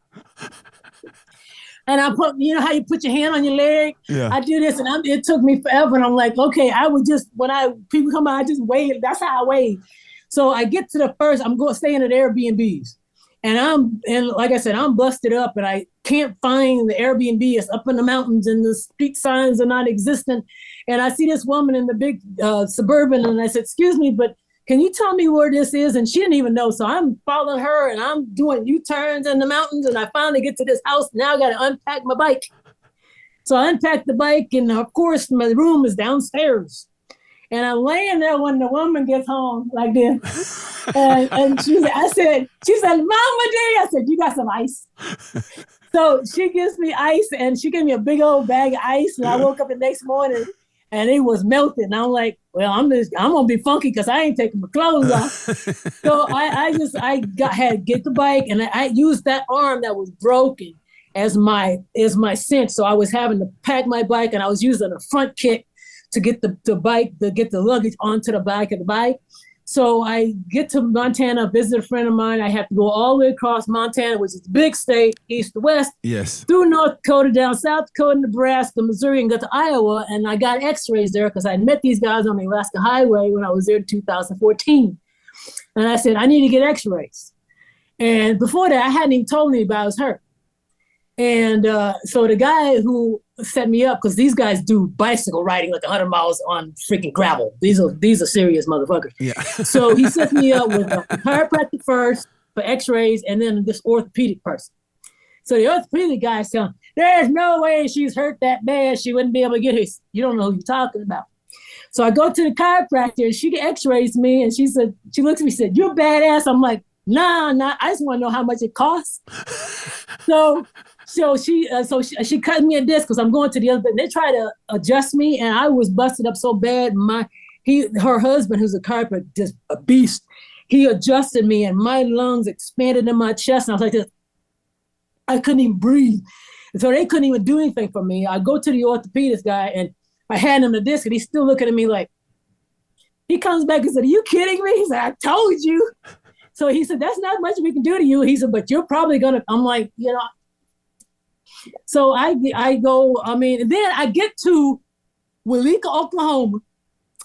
And I put, you know how you put your hand on your leg? Yeah. I do this, and it took me forever. And I'm like, okay, I would just, people come by, I just wave. That's how I wave. So I get to the first, I'm going staying at Airbnbs. And like I said, I'm busted up, and I can't find the Airbnb. It's up in the mountains, and the street signs are non-existent. And I see this woman in the big Suburban, and I said, excuse me, but can you tell me where this is? And she didn't even know. So I'm following her, and I'm doing U-turns in the mountains, and I finally get to this house. Now I got to unpack my bike. So I unpacked the bike, and of course my room is downstairs. And I'm laying there when the woman gets home like this. and she said, Momma D. I said, you got some ice? So she gives me ice, and she gave me a big old bag of ice. And I woke up the next morning, and it was melted. And I'm like, well, I'm gonna be funky because I ain't taking my clothes off. So had to get the bike, and I used that arm that was broken as my cinch. So I was having to pack my bike, and I was using a front kick to get the luggage onto the back of the bike. So I get to Montana, visit a friend of mine. I have to go all the way across Montana, which is a big state, east to west, yes, through North Dakota, down South Dakota, Nebraska, Missouri, and got to Iowa. And I got x-rays there because I met these guys on the Alaska Highway when I was there in 2014. And I said, I need to get x-rays. And before that, I hadn't even told anybody I was hurt. And so the guy who set me up, because these guys do bicycle riding like 100 miles on freaking gravel. These are serious motherfuckers. Yeah. So he set me up with a chiropractor first for x-rays and then this orthopedic person. So the orthopedic guy is telling, there's no way she's hurt that bad. She wouldn't be able to get her. You don't know who you're talking about. So I go to the chiropractor and she x-rays me and she said, she looks at me and said, you're badass. I'm like, nah, I just want to know how much it costs. So she cut me a disc because I'm going to the other, but they try to adjust me and I was busted up so bad. Her husband, who's a chiropractor, just a beast, he adjusted me and my lungs expanded in my chest and I was like this. I couldn't even breathe. And so they couldn't even do anything for me. I go to the orthopedist guy and I hand him the disc and he's still looking at me like, he comes back and said, are you kidding me? He said, I told you. So he said, that's not much we can do to you. He said, but you're probably gonna, I'm like, so I go, and then I get to Weleeka, Oklahoma.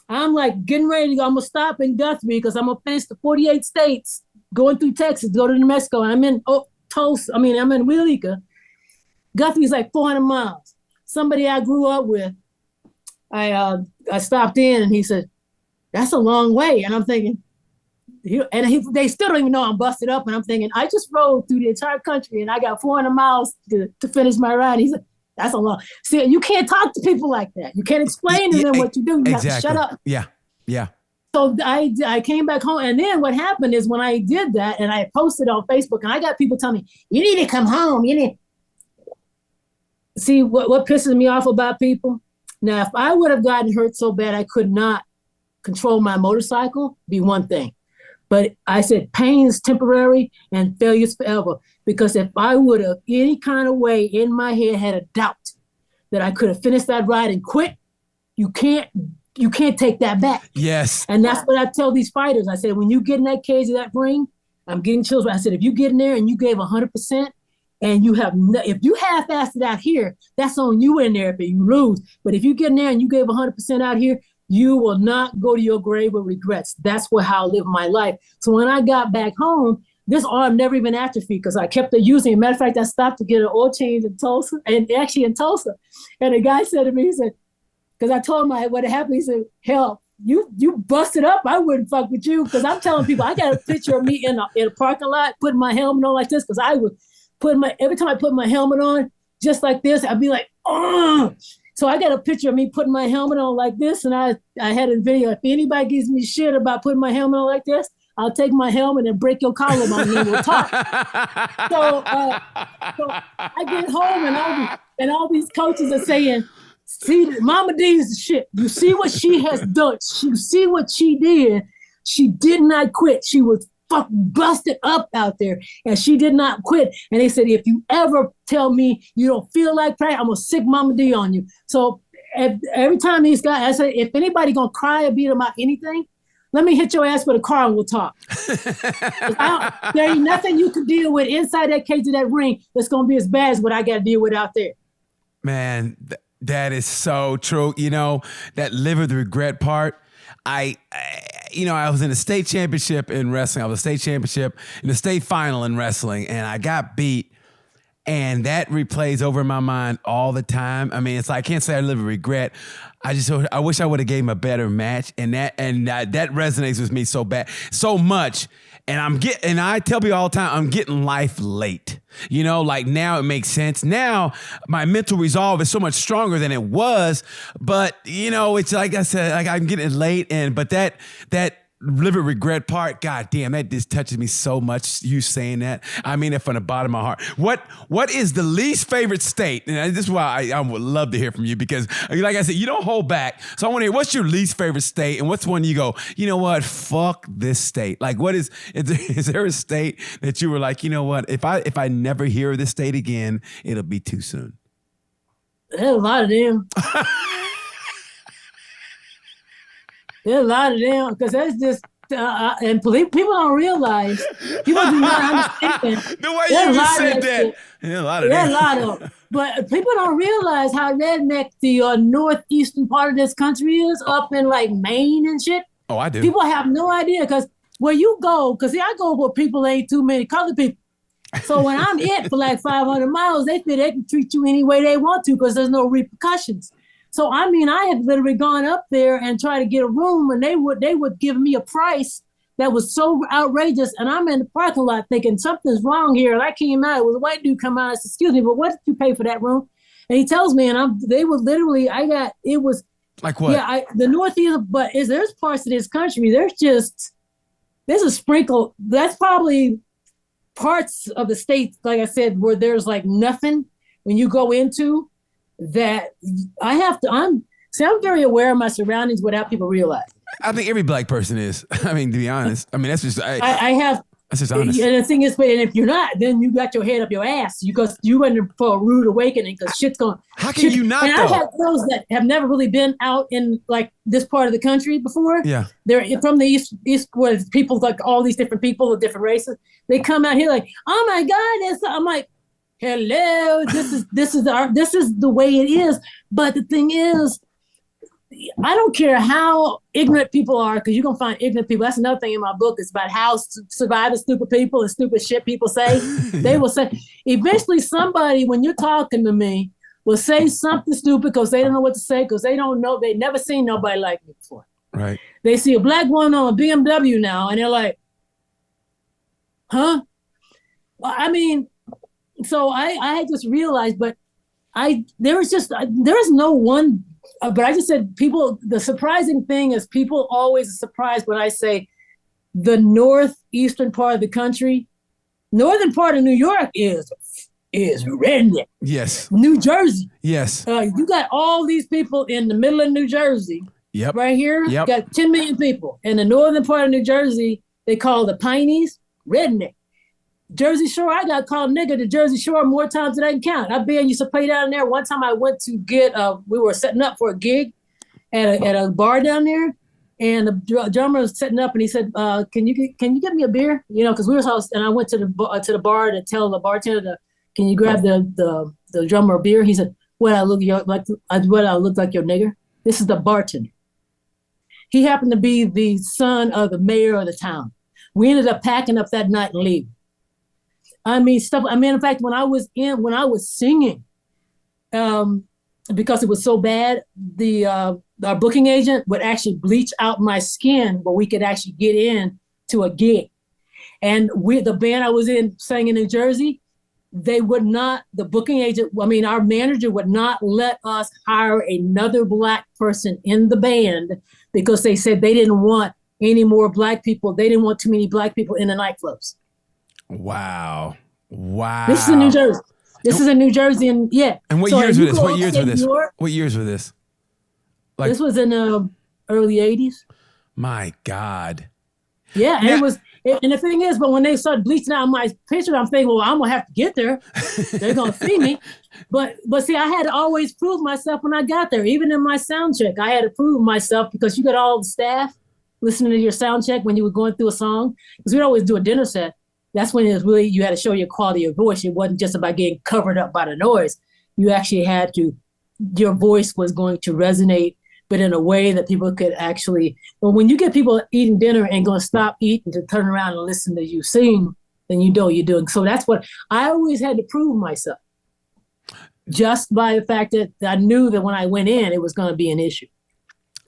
I'm like getting ready to go. I'm gonna stop in Guthrie because I'm gonna finish the 48 states, going through Texas, go to New Mexico. I'm in Tulsa. I'm in Weleeka. Guthrie's like 400 miles. Somebody I grew up with, I stopped in and he said, that's a long way. And I'm thinking, they still don't even know I'm busted up. And I'm thinking, I just rode through the entire country and I got 400 miles to finish my ride. He said, that's a long. See, you can't talk to people like that. You can't explain to them what you do. You have to shut up. Yeah. So I came back home. And then what happened is when I did that and I posted on Facebook and I got people telling me, you need to come home. See, what pisses me off about people? Now, if I would have gotten hurt so bad I could not control my motorcycle, be one thing. But I said pain is temporary and failure is forever. Because if I would have any kind of way in my head had a doubt that I could have finished that ride and quit, you can't take that back. Yes. And that's what I tell these fighters. I said, when you get in that cage of that ring, I'm getting chills. I said, if you get in there and you gave 100% and you have, if you half-assed it out here, that's on you in there if you lose. But if you get in there and you gave 100% out here, you will not go to your grave with regrets. That's how I live my life. So when I got back home, this arm never even atrophied because I kept using it. Matter of fact, I stopped to get an oil change in Tulsa, and actually in Tulsa. And the guy said to me, he said, because I told him what happened, he said, hell, you busted up, I wouldn't fuck with you. Because I'm telling people, I got a picture of me in a parking lot putting my helmet on like this, because I would every time I put my helmet on, just like this, I'd be like, oh. So I got a picture of me putting my helmet on like this, and I had a video. If anybody gives me shit about putting my helmet on like this, I'll take my helmet and break your collarbone and then we'll talk. So I get home and all these coaches are saying, see, Momma D is the shit. You see what she has done. You see what she did. She did not quit. She was fucking busted up out there and she did not quit. And they said, if you ever tell me you don't feel like praying, I'm going to sick Momma D on you. So every time these guys, I say, if anybody going to cry or beat them about anything, let me hit your ass with a car and we'll talk. There ain't nothing you can deal with inside that cage of that ring that's going to be as bad as what I got to deal with out there. Man, that is so true. That live with regret part. I was in the state championship in wrestling. I was a state championship in the state final in wrestling, and I got beat. And that replays over in my mind all the time. I mean, it's like, I can't say I live with regret. I wish I would have gave him a better match. And that resonates with me so much. And I tell people all the time, I'm getting life late. Like now it makes sense. Now my mental resolve is so much stronger than it was. But, it's like I said, like I'm getting late. But that live with regret part, God damn, that just touches me so much. You saying that, I mean it from the bottom of my heart. What is the least favorite state? And this is why I would love to hear from you, because like I said, you don't hold back. So I want to hear, what's your least favorite state, and what's one you go, you know what, fuck this state? Like, what is there a state that you were like, you know what, if I never hear this state again, it'll be too soon? There's a lot of them. There's a lot of them, because that's just, and people don't realize, people do not understand. The way you just said that. There's a lot of them. There's a lot of them. But people don't realize how redneck the northeastern part of this country is, up in like Maine and shit. Oh, I do. People have no idea, because where you go, because see, I go where people ain't too many colored people. So when I'm it for like 500 miles, they feel they can treat you any way they want to because there's no repercussions. So I mean, I had literally gone up there and tried to get a room, and they would give me a price that was so outrageous. And I'm in the parking lot thinking something's wrong here. And I came out, it was a white dude come out. I said, "Excuse me, but what did you pay for that room?" And he tells me, and they were literally, it was like what? Yeah, the Northeast, but there's parts of this country, there's a sprinkle. That's probably parts of the state, like I said, where there's like nothing when you go into that. I'm very aware of my surroundings without people realize. I think every black person is. I mean, to be honest, I mean, that's just, I have. That's just honest. And the thing is, and if you're not, then you got your head up your ass because you went for a rude awakening because shit's going. How can you not? And I've had girls that have never really been out in like this part of the country before. Yeah, they're from the east where people like all these different people of different races. They come out here like, oh my god, I'm like, hello, this is the way it is. But the thing is, I don't care how ignorant people are, because you're going to find ignorant people. That's another thing in my book. It's about how surviving stupid people and stupid shit people say. They will say, eventually somebody, when you're talking to me, will say something stupid because they don't know what to say, because they don't know, they've never seen nobody like me before. Right. They see a black woman on a BMW now, and they're like, huh? Well, I mean, so I just realized, but there's no one. But I just said the surprising thing is people always are surprised when I say the northeastern part of the country, northern part of New York is redneck. Yes. New Jersey. Yes. You got all these people in the middle of New Jersey. Yep. Right here. Yep. Got 10 million people. In the northern part of New Jersey, they call the Pineys redneck. Jersey Shore, I got called nigga to Jersey Shore more times than I can count. I used to play down there. One time I went to we were setting up for a gig at a bar down there, and the drummer was setting up, and he said, "Can you get me a beer?" You know, because we were and I went to the bar to tell the bartender, "Can you grab the drummer a beer?" He said, "What I look like your nigger?" This is the bartender. He happened to be the son of the mayor of the town. We ended up packing up that night and leaving. I mean, in fact, when I was singing, because it was so bad, our booking agent would actually bleach out my skin where we could actually get in to a gig. And the band I was in sang in New Jersey, they would not, our manager would not let us hire another black person in the band because they said they didn't want any more black people. They didn't want too many black people in the nightclubs. Wow. This is in New Jersey. And yeah. And what years were this? What years were this? Like, this was in early 80s. My God. Yeah, and it was. And the thing is, but when they started bleaching out my picture, I'm thinking, well, I'm gonna have to get there. They're gonna see me. But see, I had to always prove myself when I got there. Even in my sound check, I had to prove myself because you got all the staff listening to your sound check when you were going through a song. Because we'd always do a dinner set. That's when it was really, you had to show your quality of voice. It wasn't just about getting covered up by the noise. You actually had to, your voice was going to resonate, but in a way that people could actually, but when you get people eating dinner and going to stop eating to turn around and listen to you sing, then you know you're doing. So that's what I always had to prove myself. Just by the fact that I knew that when I went in, it was going to be an issue.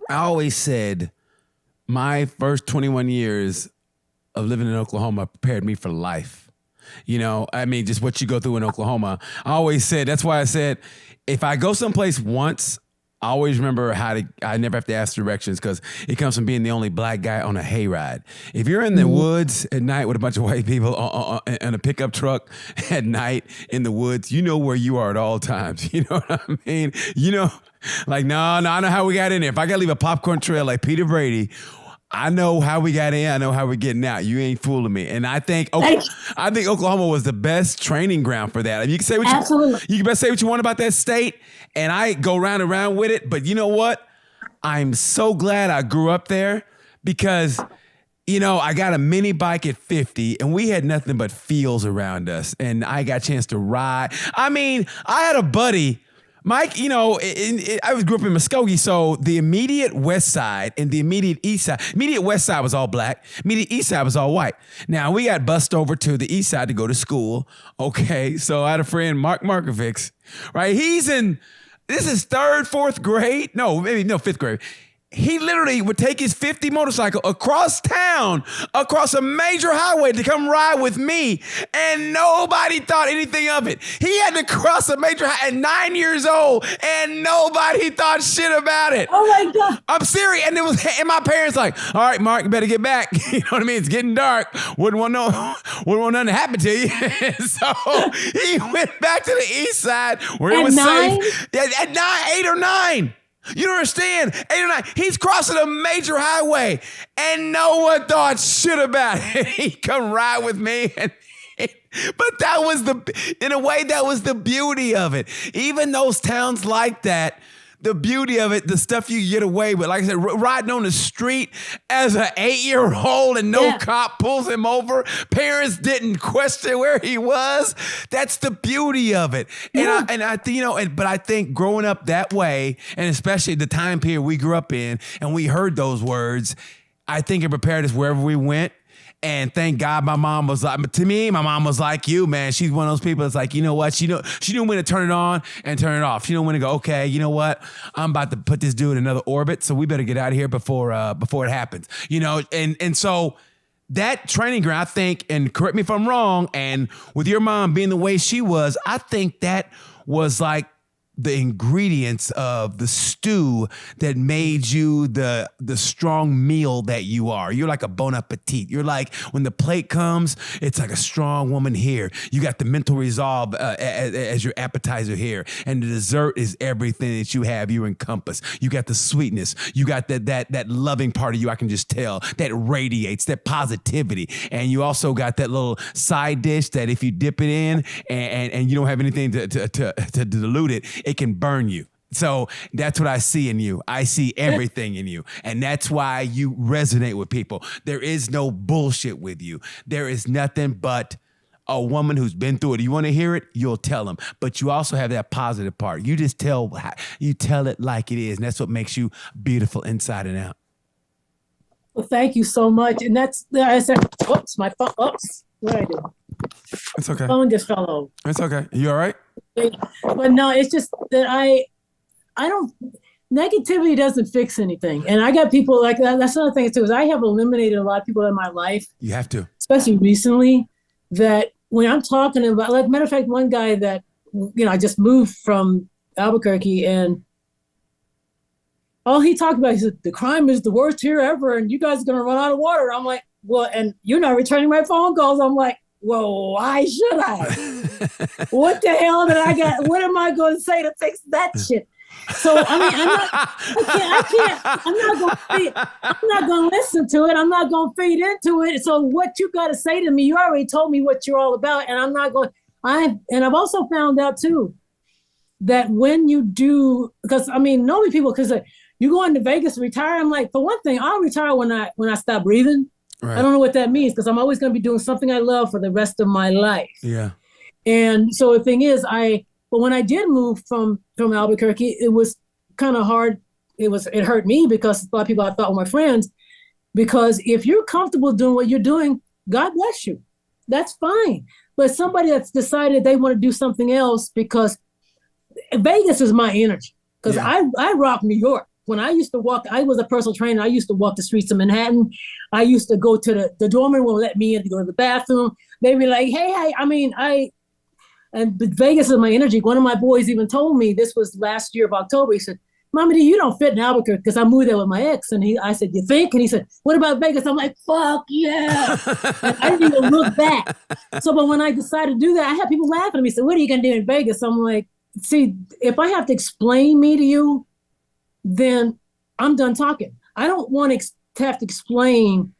I always said my first 21 years of living in Oklahoma prepared me for life. You know, I mean, just what you go through in Oklahoma. I always said, that's why I said, if I go someplace once, I always remember I never have to ask directions because it comes from being the only black guy on a hayride. If you're in the woods at night with a bunch of white people in a pickup truck at night in the woods, you know where you are at all times. You know what I mean? You know, like, no, I know how we got in there. If I got to leave a popcorn trail like Peter Brady, I know how we got in. I know how we're getting out. You ain't fooling me. And I think Oklahoma was the best training ground for that. I mean, you can say what you can say what you want about that state, and I go round and round with it. But you know what? I'm so glad I grew up there because, you know, I got a mini bike at 50, and we had nothing but fields around us, and I got a chance to ride. I mean, I had a buddy. Mike, you know, I grew up in Muskogee, so the immediate west side and the immediate east side. Immediate west side was all black. Immediate east side was all white. Now, we got bussed over to the east side to go to school. Okay, so I had a friend, Mark Markovics, right? This is fifth grade. He literally would take his 50 motorcycle across town, across a major highway to come ride with me, and nobody thought anything of it. He had to cross a major highway at 9 years old, and nobody thought shit about it. Oh my God. I'm serious. And my parents like, all right, Mark, you better get back. You know what I mean? It's getting dark. Wouldn't want nothing to happen to you. So he went back to the east side where it was safe. At 8 or 9. You don't understand. 8 or 9. He's crossing a major highway, and no one thought shit about it. He come ride with me, but that was the beauty of it. Even those towns like that, the beauty of it, the stuff you get away with. Like I said, riding on the street as an 8-year-old and no cop pulls him over. Parents didn't question where he was. That's the beauty of it. Yeah. But I think growing up that way, and especially the time period we grew up in, and we heard those words, I think it prepared us wherever we went. And thank God my mom was like, to me, my mom was like you, man. She's one of those people that's like, you know what? She knew when to turn it on and turn it off. She knew when to go, okay, you know what? I'm about to put this dude in another orbit, so we better get out of here before it happens. You know, and so that training ground, I think, and correct me if I'm wrong, and with your mom being the way she was, I think that was like the ingredients of the stew that made you the strong meal that you are. You're like a bon appetit. You're like, when the plate comes, it's like a strong woman here. You got the mental resolve as your appetizer here. And the dessert is everything that you have, you encompass. You got the sweetness. You got that loving part of you, I can just tell, that radiates, that positivity. And you also got that little side dish that if you dip it in and you don't have anything to dilute it, it can burn you. So that's what I see in you. I see everything in you. And that's why you resonate with people. There is no bullshit with you. There is nothing but a woman who's been through it. You want to hear it? You'll tell them. But you also have that positive part. You just tell it like it is. And that's what makes you beautiful inside and out. Well, thank you so much. And I said, oops, my phone, oops, what did I do? It's okay. My phone just fell over. It's okay. You all right? But no, it's just that I don't, negativity doesn't fix anything. And I got people like that. That's another thing too, is I have eliminated a lot of people in my life. You have to. Especially recently, that when I'm talking about, like, matter of fact, one guy that, I just moved from Albuquerque, and all he talked about, he said, the crime is the worst here ever, and you guys are going to run out of water. I'm like, well, and you're not returning my phone calls. I'm like, well, why should I? What the hell did I get? What am I going to say to fix that shit? So I mean, I'm not going to listen to it. I'm not going to feed into it. So what you got to say to me, you already told me what you're all about, and I'm not going. I've also found out too that when you do, because I mean, normally people, because you go into Vegas to retire. I'm like, for one thing, I'll retire when I stop breathing. Right. I don't know what that means, because I'm always going to be doing something I love for the rest of my life. Yeah. And so the thing is, but when I did move from Albuquerque, it was kind of hard. It hurt me, because a lot of people I thought were my friends, because if you're comfortable doing what you're doing, God bless you. That's fine. But somebody that's decided they want to do something else, because Vegas is my energy, because I rock New York. When I used to walk, I was a personal trainer. I used to walk the streets of Manhattan. I used to go to the dorm room, won't let me in to go to the bathroom. They'd be like, hey, but Vegas is my energy. One of my boys even told me, this was last year of October, he said, Momma D, you don't fit in Albuquerque, because I moved there with my ex. And I said, you think? And he said, what about Vegas? I'm like, fuck yeah. I didn't even look back. So, but when I decided to do that, I had people laughing at me, said, what are you going to do in Vegas? I'm like, see, if I have to explain me to you, then I'm done talking. I don't want to have to explain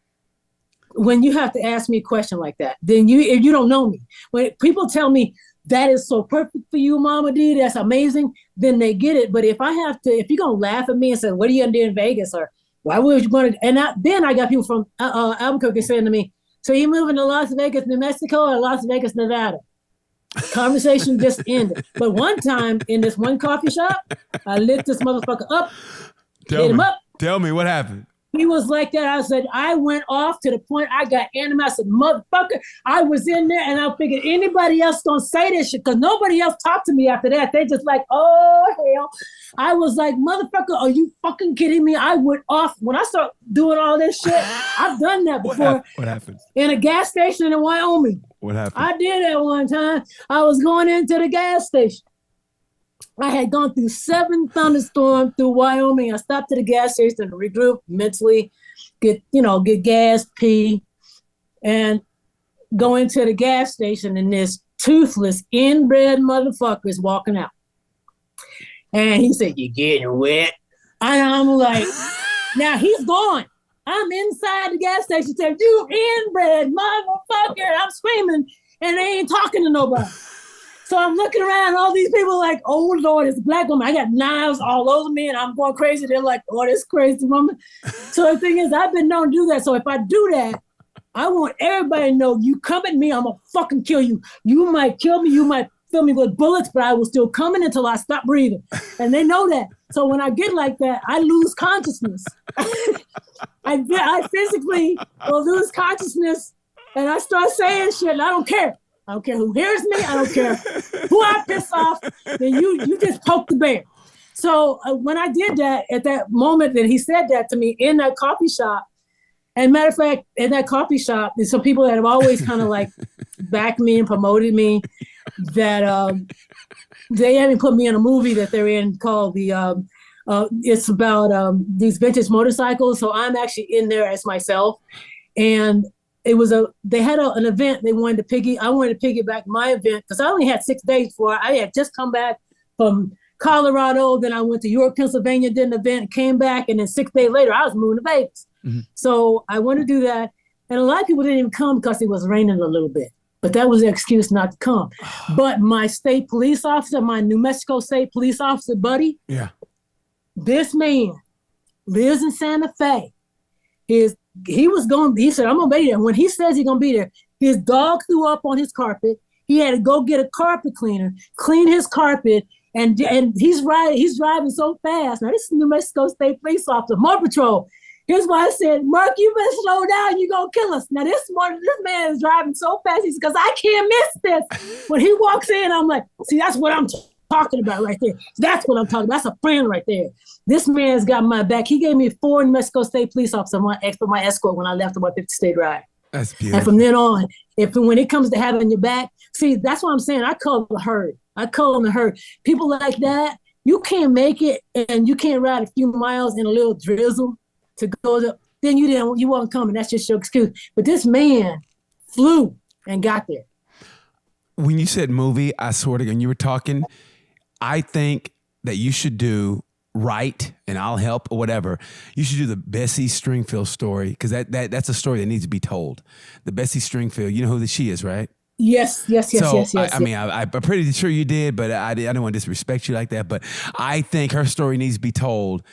when you have to ask me a question like that. Then if you don't know me. When people tell me that is so perfect for you, Momma D, that's amazing, then they get it. But if you're going to laugh at me and say, what are you going to do in Vegas? Or why would you want to? And then I got people from Albuquerque saying to me, so you moving to Las Vegas, New Mexico, or Las Vegas, Nevada? Conversation just ended. But one time in this one coffee shop, I lit this motherfucker up, hit him up. Tell me what happened. He was like that. I said, I went off to the point I got animated. I said, motherfucker, I was in there and I figured anybody else gonna say this shit because nobody else talked to me after that. They just like, oh, hell. I was like, motherfucker, are you fucking kidding me? I went off. When I start doing all this shit, I've done that before. What happened? In a gas station in Wyoming. What happened? I did that one time. I was going into the gas station. I had gone through 7 thunderstorms through Wyoming. I stopped to the gas station to regroup mentally, get gas, pee, and go into the gas station, and this toothless, inbred motherfucker is walking out. And he said, "You getting wet?" And I'm like, now he's gone. I'm inside the gas station saying, "You inbred motherfucker." I'm screaming, and they ain't talking to nobody. So I'm looking around, all these people like, oh Lord, it's a black woman. I got knives all over me and I'm going crazy. They're like, oh, this crazy woman. So the thing is, I've been known to do that. So if I do that, I want everybody to know, you come at me, I'm gonna fucking kill you. You might kill me, you might fill me with bullets, but I will still come in until I stop breathing. And they know that. So when I get like that, I lose consciousness. I physically will lose consciousness and I start saying shit and I don't care. I don't care who hears me. I don't care who I piss off. Then you just poke the bear. So when I did that, at that moment that he said that to me in that coffee shop, and matter of fact, in that coffee shop, there's some people that have always kind of like backed me and promoted me that they haven't put me in a movie that they're in called it's about these vintage motorcycles. So I'm actually in there as myself. And they had an event I wanted to piggyback my event because I only had 6 days before. I had just come back from Colorado. Then I went to York, Pennsylvania, did an event, came back. And then 6 days later, I was moving to Vegas. Mm-hmm. So I wanted to do that. And a lot of people didn't even come because it was raining a little bit. But that was an excuse not to come. But my state police officer, my New Mexico state police officer buddy, this man lives in Santa Fe. He said, I'm going to be there. When he says he's going to be there, his dog threw up on his carpet. He had to go get a carpet cleaner, clean his carpet, and he's driving so fast. Now, this is New Mexico State Police Officer, Motor Patrol. Here's why I said, Mark, you better slow down. You're going to kill us. Now, this man is driving so fast. He said, because I can't miss this. When he walks in, I'm like, see, that's what I'm talking about right there. That's what I'm talking about. That's a friend right there. This man's got my back. He gave me 4 New Mexico State police officers for my escort when I left on my 50 state ride. That's beautiful. And from then on, when it comes to having your back, see, that's what I'm saying. I call them the herd. People like that, you can't make it and you can't ride a few miles in a little drizzle to go to, then you won't come, and that's just your excuse. But this man flew and got there. When you said movie, I swear to God, when you were talking, I think that you should do and I'll help or whatever. You should do the Bessie Stringfield story because that's a story that needs to be told. The Bessie Stringfield, you know who she is, right? Yes. I mean, I'm pretty sure you did, but I don't want to disrespect you like that. But I think her story needs to be told.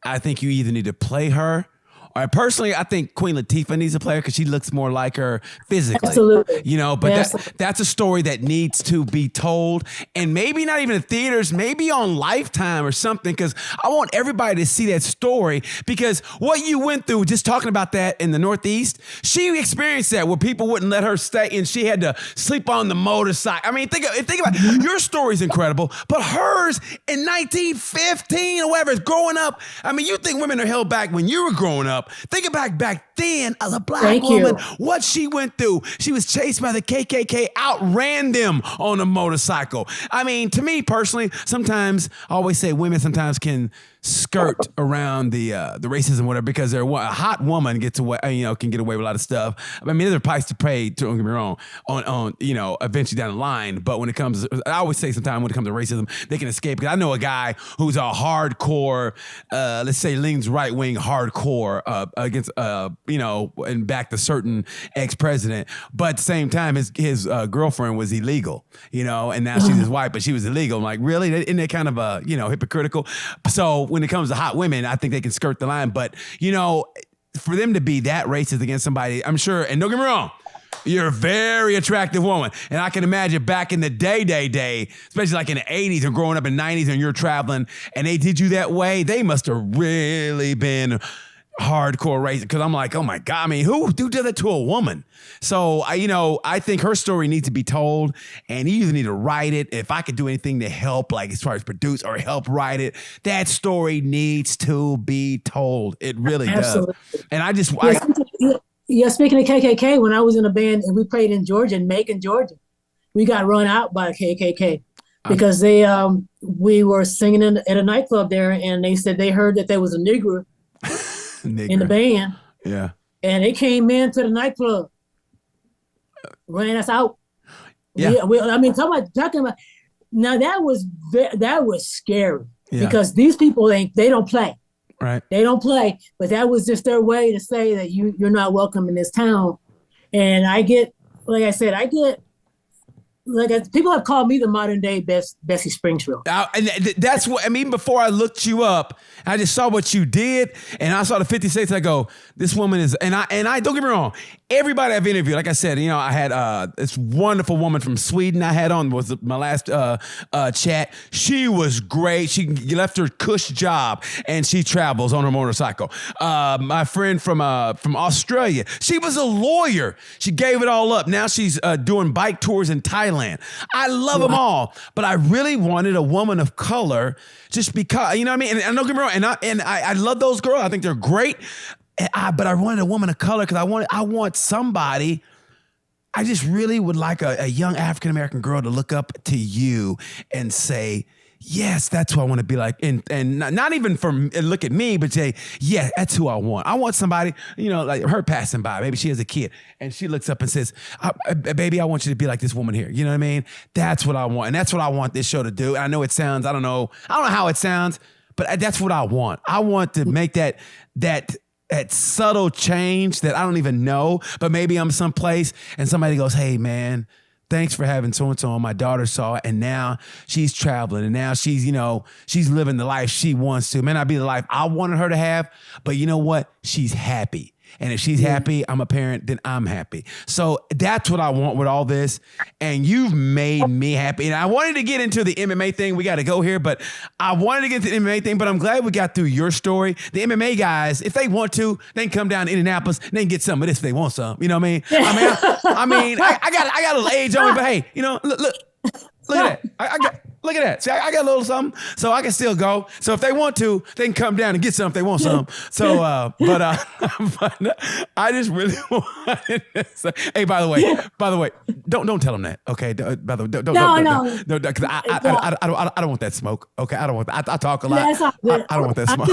I think you either need to play her. Or personally, I think Queen Latifah needs a player because she looks more like her physically. Absolutely. But that's a story that needs to be told. And maybe not even in theaters, maybe on Lifetime or something, because I want everybody to see that story because what you went through, just talking about that in the Northeast, she experienced that where people wouldn't let her stay and she had to sleep on the motorcycle. I mean, think about it. Your story's incredible, but hers in 1915 or whatever, growing up. I mean, you think women are held back when you were growing up. Think about back then as a black woman, what she went through. She was chased by the KKK, outran them on a motorcycle. I mean, to me personally, sometimes I always say women sometimes can skirt around the racism, whatever, because they're a hot woman gets away, can get away with a lot of stuff. I mean, there's a price to pay. Don't get me wrong. On eventually down the line. But when it comes, I always say sometimes when it comes to racism, they can escape. Because I know a guy who's a hardcore, let's say leans right wing hardcore against and backed a certain ex-president. But at the same time, his girlfriend was illegal, and now she's his wife, but she was illegal. I'm like, really? Isn't that kind of hypocritical? So when it comes to hot women, I think they can skirt the line. But, for them to be that racist against somebody, I'm sure, and don't get me wrong, You're a very attractive woman. And I can imagine back in the day, especially like in the 80s and growing up in the 90s and you're traveling and they did you that way, they must have really been hardcore racist. Because I'm like, oh my God, I mean, who did that to a woman? So, I think her story needs to be told and you either need to write it. If I could do anything to help, like as far as produce or help write it, that story needs to be told. It really Absolutely. does. And I just... speaking of KKK, when I was in a band and we played in Georgia, in Macon, Georgia, we got run out by KKK because we were singing at a nightclub there, and they said they heard that there was a Negro in the band. Yeah. And they came into the nightclub, ran us out. Yeah. Talking about now that was scary because these people they don't play. Right. They don't play, but that was just their way to say that you're not welcome in this town. And people have called me the modern day Bessie Springfield. And that's what I mean. Before I looked you up, I just saw what you did, and I saw the 50 states. I go, this woman is, and I don't get me wrong. Everybody I've interviewed, like I said, I had this wonderful woman from Sweden. I had on was my last chat. She was great. She left her cush job and she travels on her motorcycle. My friend from Australia, she was a lawyer. She gave it all up. Now she's doing bike tours in Thailand. I love them all, but I really wanted a woman of color, just because you know what I mean. And don't get me wrong. And I love those girls. I think they're great. But I wanted a woman of color because I want somebody. I just really would like a young African-American girl to look up to you and say, yes, that's who I want to be like. And not even look at me, but say, yeah, that's who I want. I want somebody, like her passing by. Maybe she has a kid and she looks up and says, baby, I want you to be like this woman here. You know what I mean? That's what I want. And that's what I want this show to do. I know it sounds, I don't know how it sounds, but that's what I want. I want to make that subtle change that I don't even know, but maybe I'm someplace and somebody goes, hey man, thanks for having so-and-so on. My daughter saw it and now she's traveling and now she's living the life she wants to. It may not be the life I wanted her to have, but you know what? She's happy. And if she's happy, I'm a parent, then I'm happy. So that's what I want with all this. And you've made me happy. And I wanted to get into the MMA thing. We got to go here, but I wanted to get to the MMA thing, but I'm glad we got through your story. The MMA guys, if they want to, they can come down to Indianapolis and they can get some of this if they want some. You know what I mean? I got a little age on me, but hey, look at that. Look at that. See, I got a little something, so I can still go. So if they want to, they can come down and get some if they want some. So, but I just really wanted to say, hey, by the way, don't tell them that, okay? By the way, don't, because I don't want that smoke, okay? I don't want that. I talk a lot. I don't want that smoke.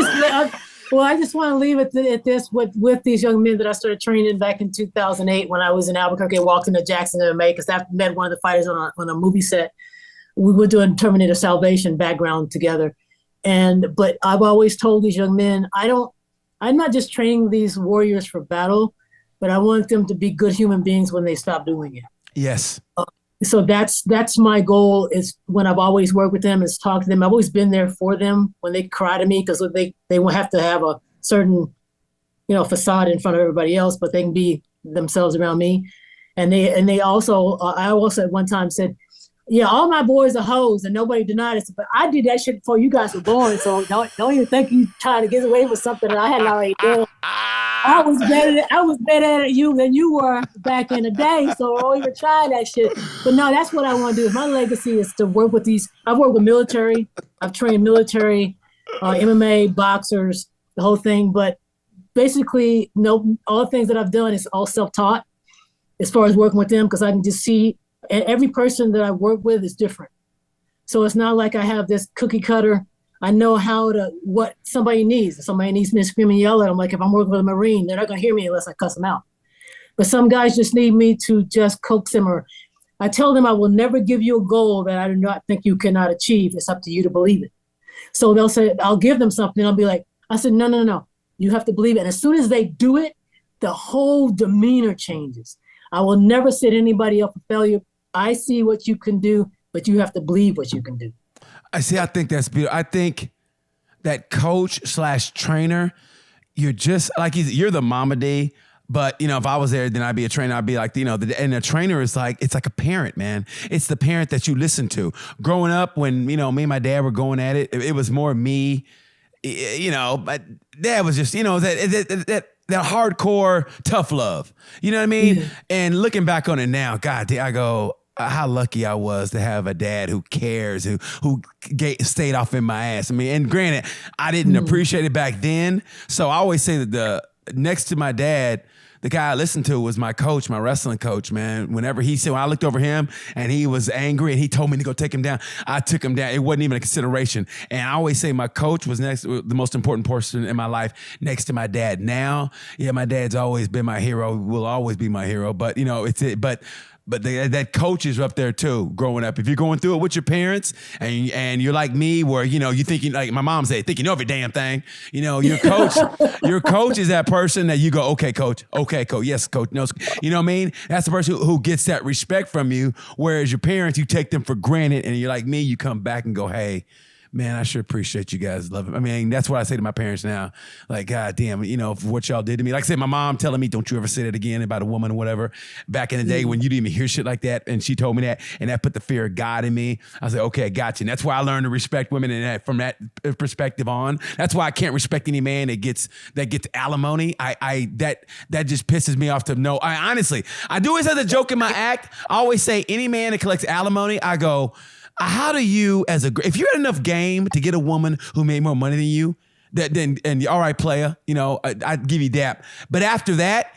I just want to leave it at this with these young men that I started training back in 2008 when I was in Albuquerque and walked into Jackson MMA because I met one of the fighters on a movie set. We were doing Terminator Salvation background together. But I've always told these young men, I'm not just training these warriors for battle, but I want them to be good human beings when they stop doing it. Yes. So that's my goal is when I've always worked with them is talk to them. I've always been there for them when they cry to me because they won't have to have a certain, facade in front of everybody else, but they can be themselves around me. And they also, I also at one time said, yeah, all my boys are hoes and nobody denied it. But I did that shit before you guys were born. So don't even think you trying to get away with something that I had already done. I was better at you than you were back in the day. So don't even try that shit. But no, that's what I want to do. My legacy is to work with these. I've worked with military. I've trained military, MMA, boxers, the whole thing. But basically, all the things that I've done is all self-taught as far as working with them because I can just see. And every person that I work with is different. So it's not like I have this cookie cutter. I know what somebody needs. If somebody needs me to scream and yell at them, like if I'm working with a Marine, they're not going to hear me unless I cuss them out. But some guys just need me to just coax them or I tell them I will never give you a goal that I do not think you cannot achieve. It's up to you to believe it. So they'll say, I'll give them something. I'll be like, I said, no. You have to believe it. And as soon as they do it, the whole demeanor changes. I will never set anybody up for failure. I see what you can do, but you have to believe what you can do. I think that's beautiful. I think that coach / trainer, you're just like you're the Momma D, But, if I was there, then I'd be a trainer. I'd be like, and a trainer is like, it's like a parent, man. It's the parent that you listen to. Growing up, when, me and my dad were going at it, it was more me, but dad was just, that hardcore tough love. You know what I mean? Yeah. And looking back on it now, God, I go, how lucky I was to have a dad who cares, who stayed off in my ass. I mean, and granted, I didn't appreciate it back then. So I always say that next to my dad, the guy I listened to was my coach, my wrestling coach, man. When I looked over him and he was angry and he told me to go take him down, I took him down. It wasn't even a consideration. And I always say my coach was the most important person in my life next to my dad. Now, yeah, my dad's always been my hero, will always be my hero. But, but that coach is up there too, growing up. If you're going through it with your parents and you're like me, where, you're thinking, like my mom said, think you know every damn thing. Your coach is that person that you go, okay, coach, yes, coach. No, you know what I mean? That's the person who gets that respect from you. Whereas your parents, you take them for granted, and you're like me, you come back and go, hey, man, I sure appreciate you guys loving. I mean, that's what I say to my parents now. Like, God damn, for what y'all did to me. Like I said, my mom telling me, don't you ever say that again about a woman or whatever. Back in the day when you didn't even hear shit like that, and she told me that, and that put the fear of God in me. I was like, okay, I got you. And that's why I learned to respect women, and from that perspective on. That's why I can't respect any man that gets alimony. That just pisses me off to know. Honestly, I do always have a joke in my act. I always say any man that collects alimony, I go, how do you, if you had enough game to get a woman who made more money than you, and all right, player, I'd give you that. But after that,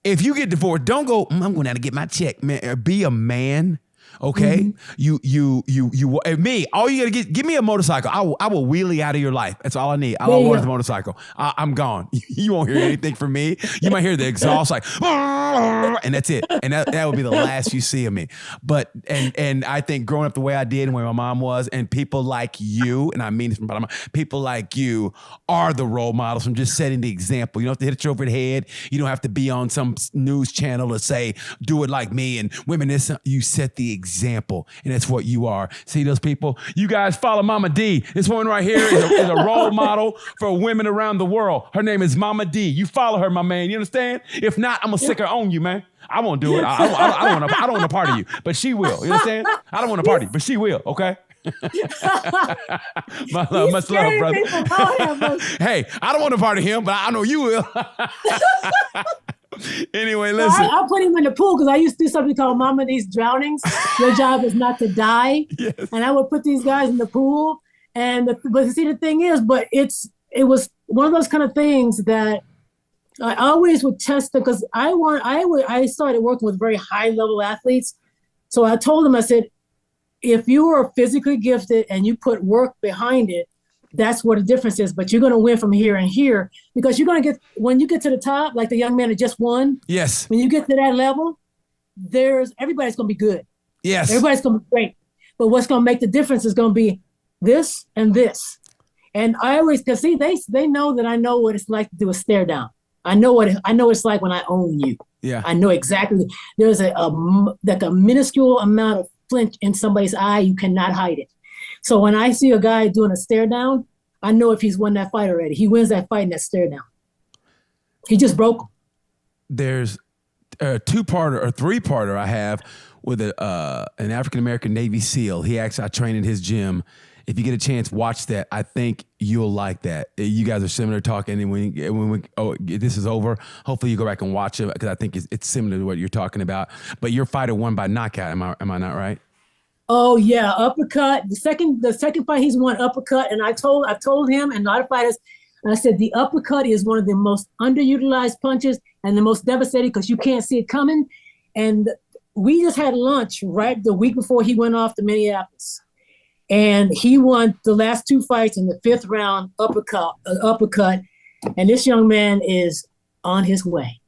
if you get divorced, don't go, I'm going out to get my check, man. Be a man. Okay, me. All you gotta give me a motorcycle. I will wheelie out of your life. That's all I need. I want the motorcycle. I'm gone. You won't hear anything from me. You might hear the exhaust like, and that's it. And that would be the last you see of me. But and I think growing up the way I did, and where my mom was, and people like you, and I mean this from bottom, people like you are the role models from just setting the example. You don't have to hit it over the head. You don't have to be on some news channel to say, do it like me. And women, you set the example, and that's what you are. See those people? You guys follow Momma D. This woman right here is a role model for women around the world. Her name is Momma D. You follow her, my man. You understand? If not, I'm gonna stick her on you, man. I won't do it. I don't want to party you, but she will. You understand? I don't want to party, but she will. Okay. Much love, brother. Hey, I don't want to party him, but I know you will. Anyway, listen. I'll put him in the pool because I used to do something called Momma D's drownings. Your job is not to die. Yes. And I would put these guys in the pool. But see, the thing is, it was one of those kind of things that I always would test them, because I started working with very high level athletes. So I told them, I said, if you are physically gifted and you put work behind it, that's what the difference is. But you're going to win from here and here, because you're going to when you get to the top, like the young man that just won. Yes. When you get to that level, everybody's going to be good. Yes. Everybody's going to be great. But what's going to make the difference is going to be this and this. And I always, because see, they know that I know what it's like to do a stare down. I know it's like when I own you. Yeah. I know exactly. There's a minuscule amount of flinch in somebody's eye. You cannot hide it. So when I see a guy doing a stare down, I know if he's won that fight already. He wins that fight in that stare down. He just broke him. There's a 2-parter or 3-parter I have with an African-American Navy SEAL. I train in his gym. If you get a chance, watch that. I think you'll like that. You guys are similar talking, and when this is over, hopefully you go back and watch it, because I think it's similar to what you're talking about. But your fighter won by knockout. Am I not right? Oh yeah, uppercut. The second fight he's won uppercut, and I've told him and a lot of fighters, and I said the uppercut is one of the most underutilized punches and the most devastating, because you can't see it coming. And we just had lunch right the week before he went off to Minneapolis. And he won the last 2 fights in the 5th round uppercut. And this young man is on his way.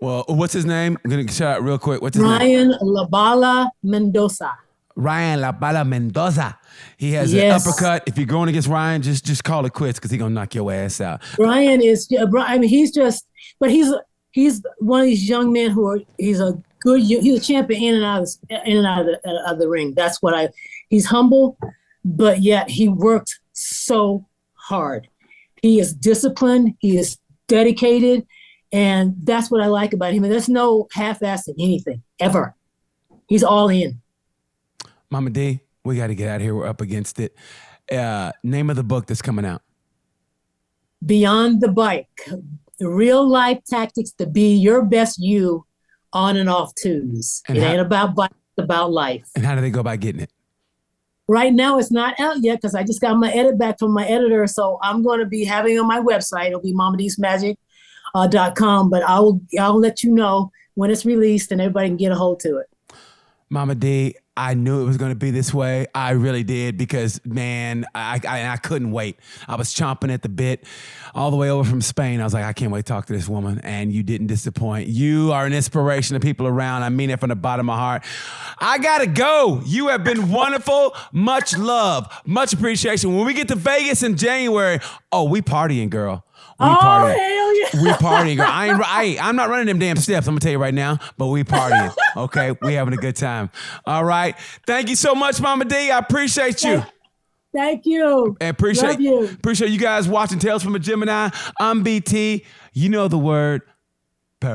Well, what's his name? I'm going to shout out real quick. What's his name? Ryan LaBala Mendoza. Ryan LaBala Mendoza. He has an uppercut. If you're going against Ryan, just call it quits, because he's going to knock your ass out. Ryan is, I mean, he's one of these young men he's a champion in and out of the ring. That's he's humble, but yet he worked so hard. He is disciplined. He is dedicated. And that's what I like about him. And there's no half-assing anything, ever. He's all in. Momma D, we got to get out of here. We're up against it. Name of the book that's coming out. Beyond the Bike, real life tactics to be your best you on and off twos. It ain't about bike, it's about life. And how do they go about getting it? Right now, it's not out yet because I just got my edit back from my editor. So I'm going to be having it on my website. It'll be mommadsmagic.com, but I'll let you know when it's released and everybody can get a hold to it. Momma D, I knew it was going to be this way. I really did because, man, I couldn't wait. I was chomping at the bit all the way over from Spain. I was like, I can't wait to talk to this woman, and you didn't disappoint. You are an inspiration to people around. I mean it from the bottom of my heart. I got to go. You have been wonderful. Much love. Much appreciation. When we get to Vegas in January, we partying, girl. We partying. Hell yeah. We partying, girl. I'm not running them damn steps. I'm gonna tell you right now, but we partying. Okay, we having a good time. All right. Thank you so much, Momma D. I appreciate you. Thank you. And appreciate you guys watching Tales from a Gemini. I'm BT. You know the word. Peace.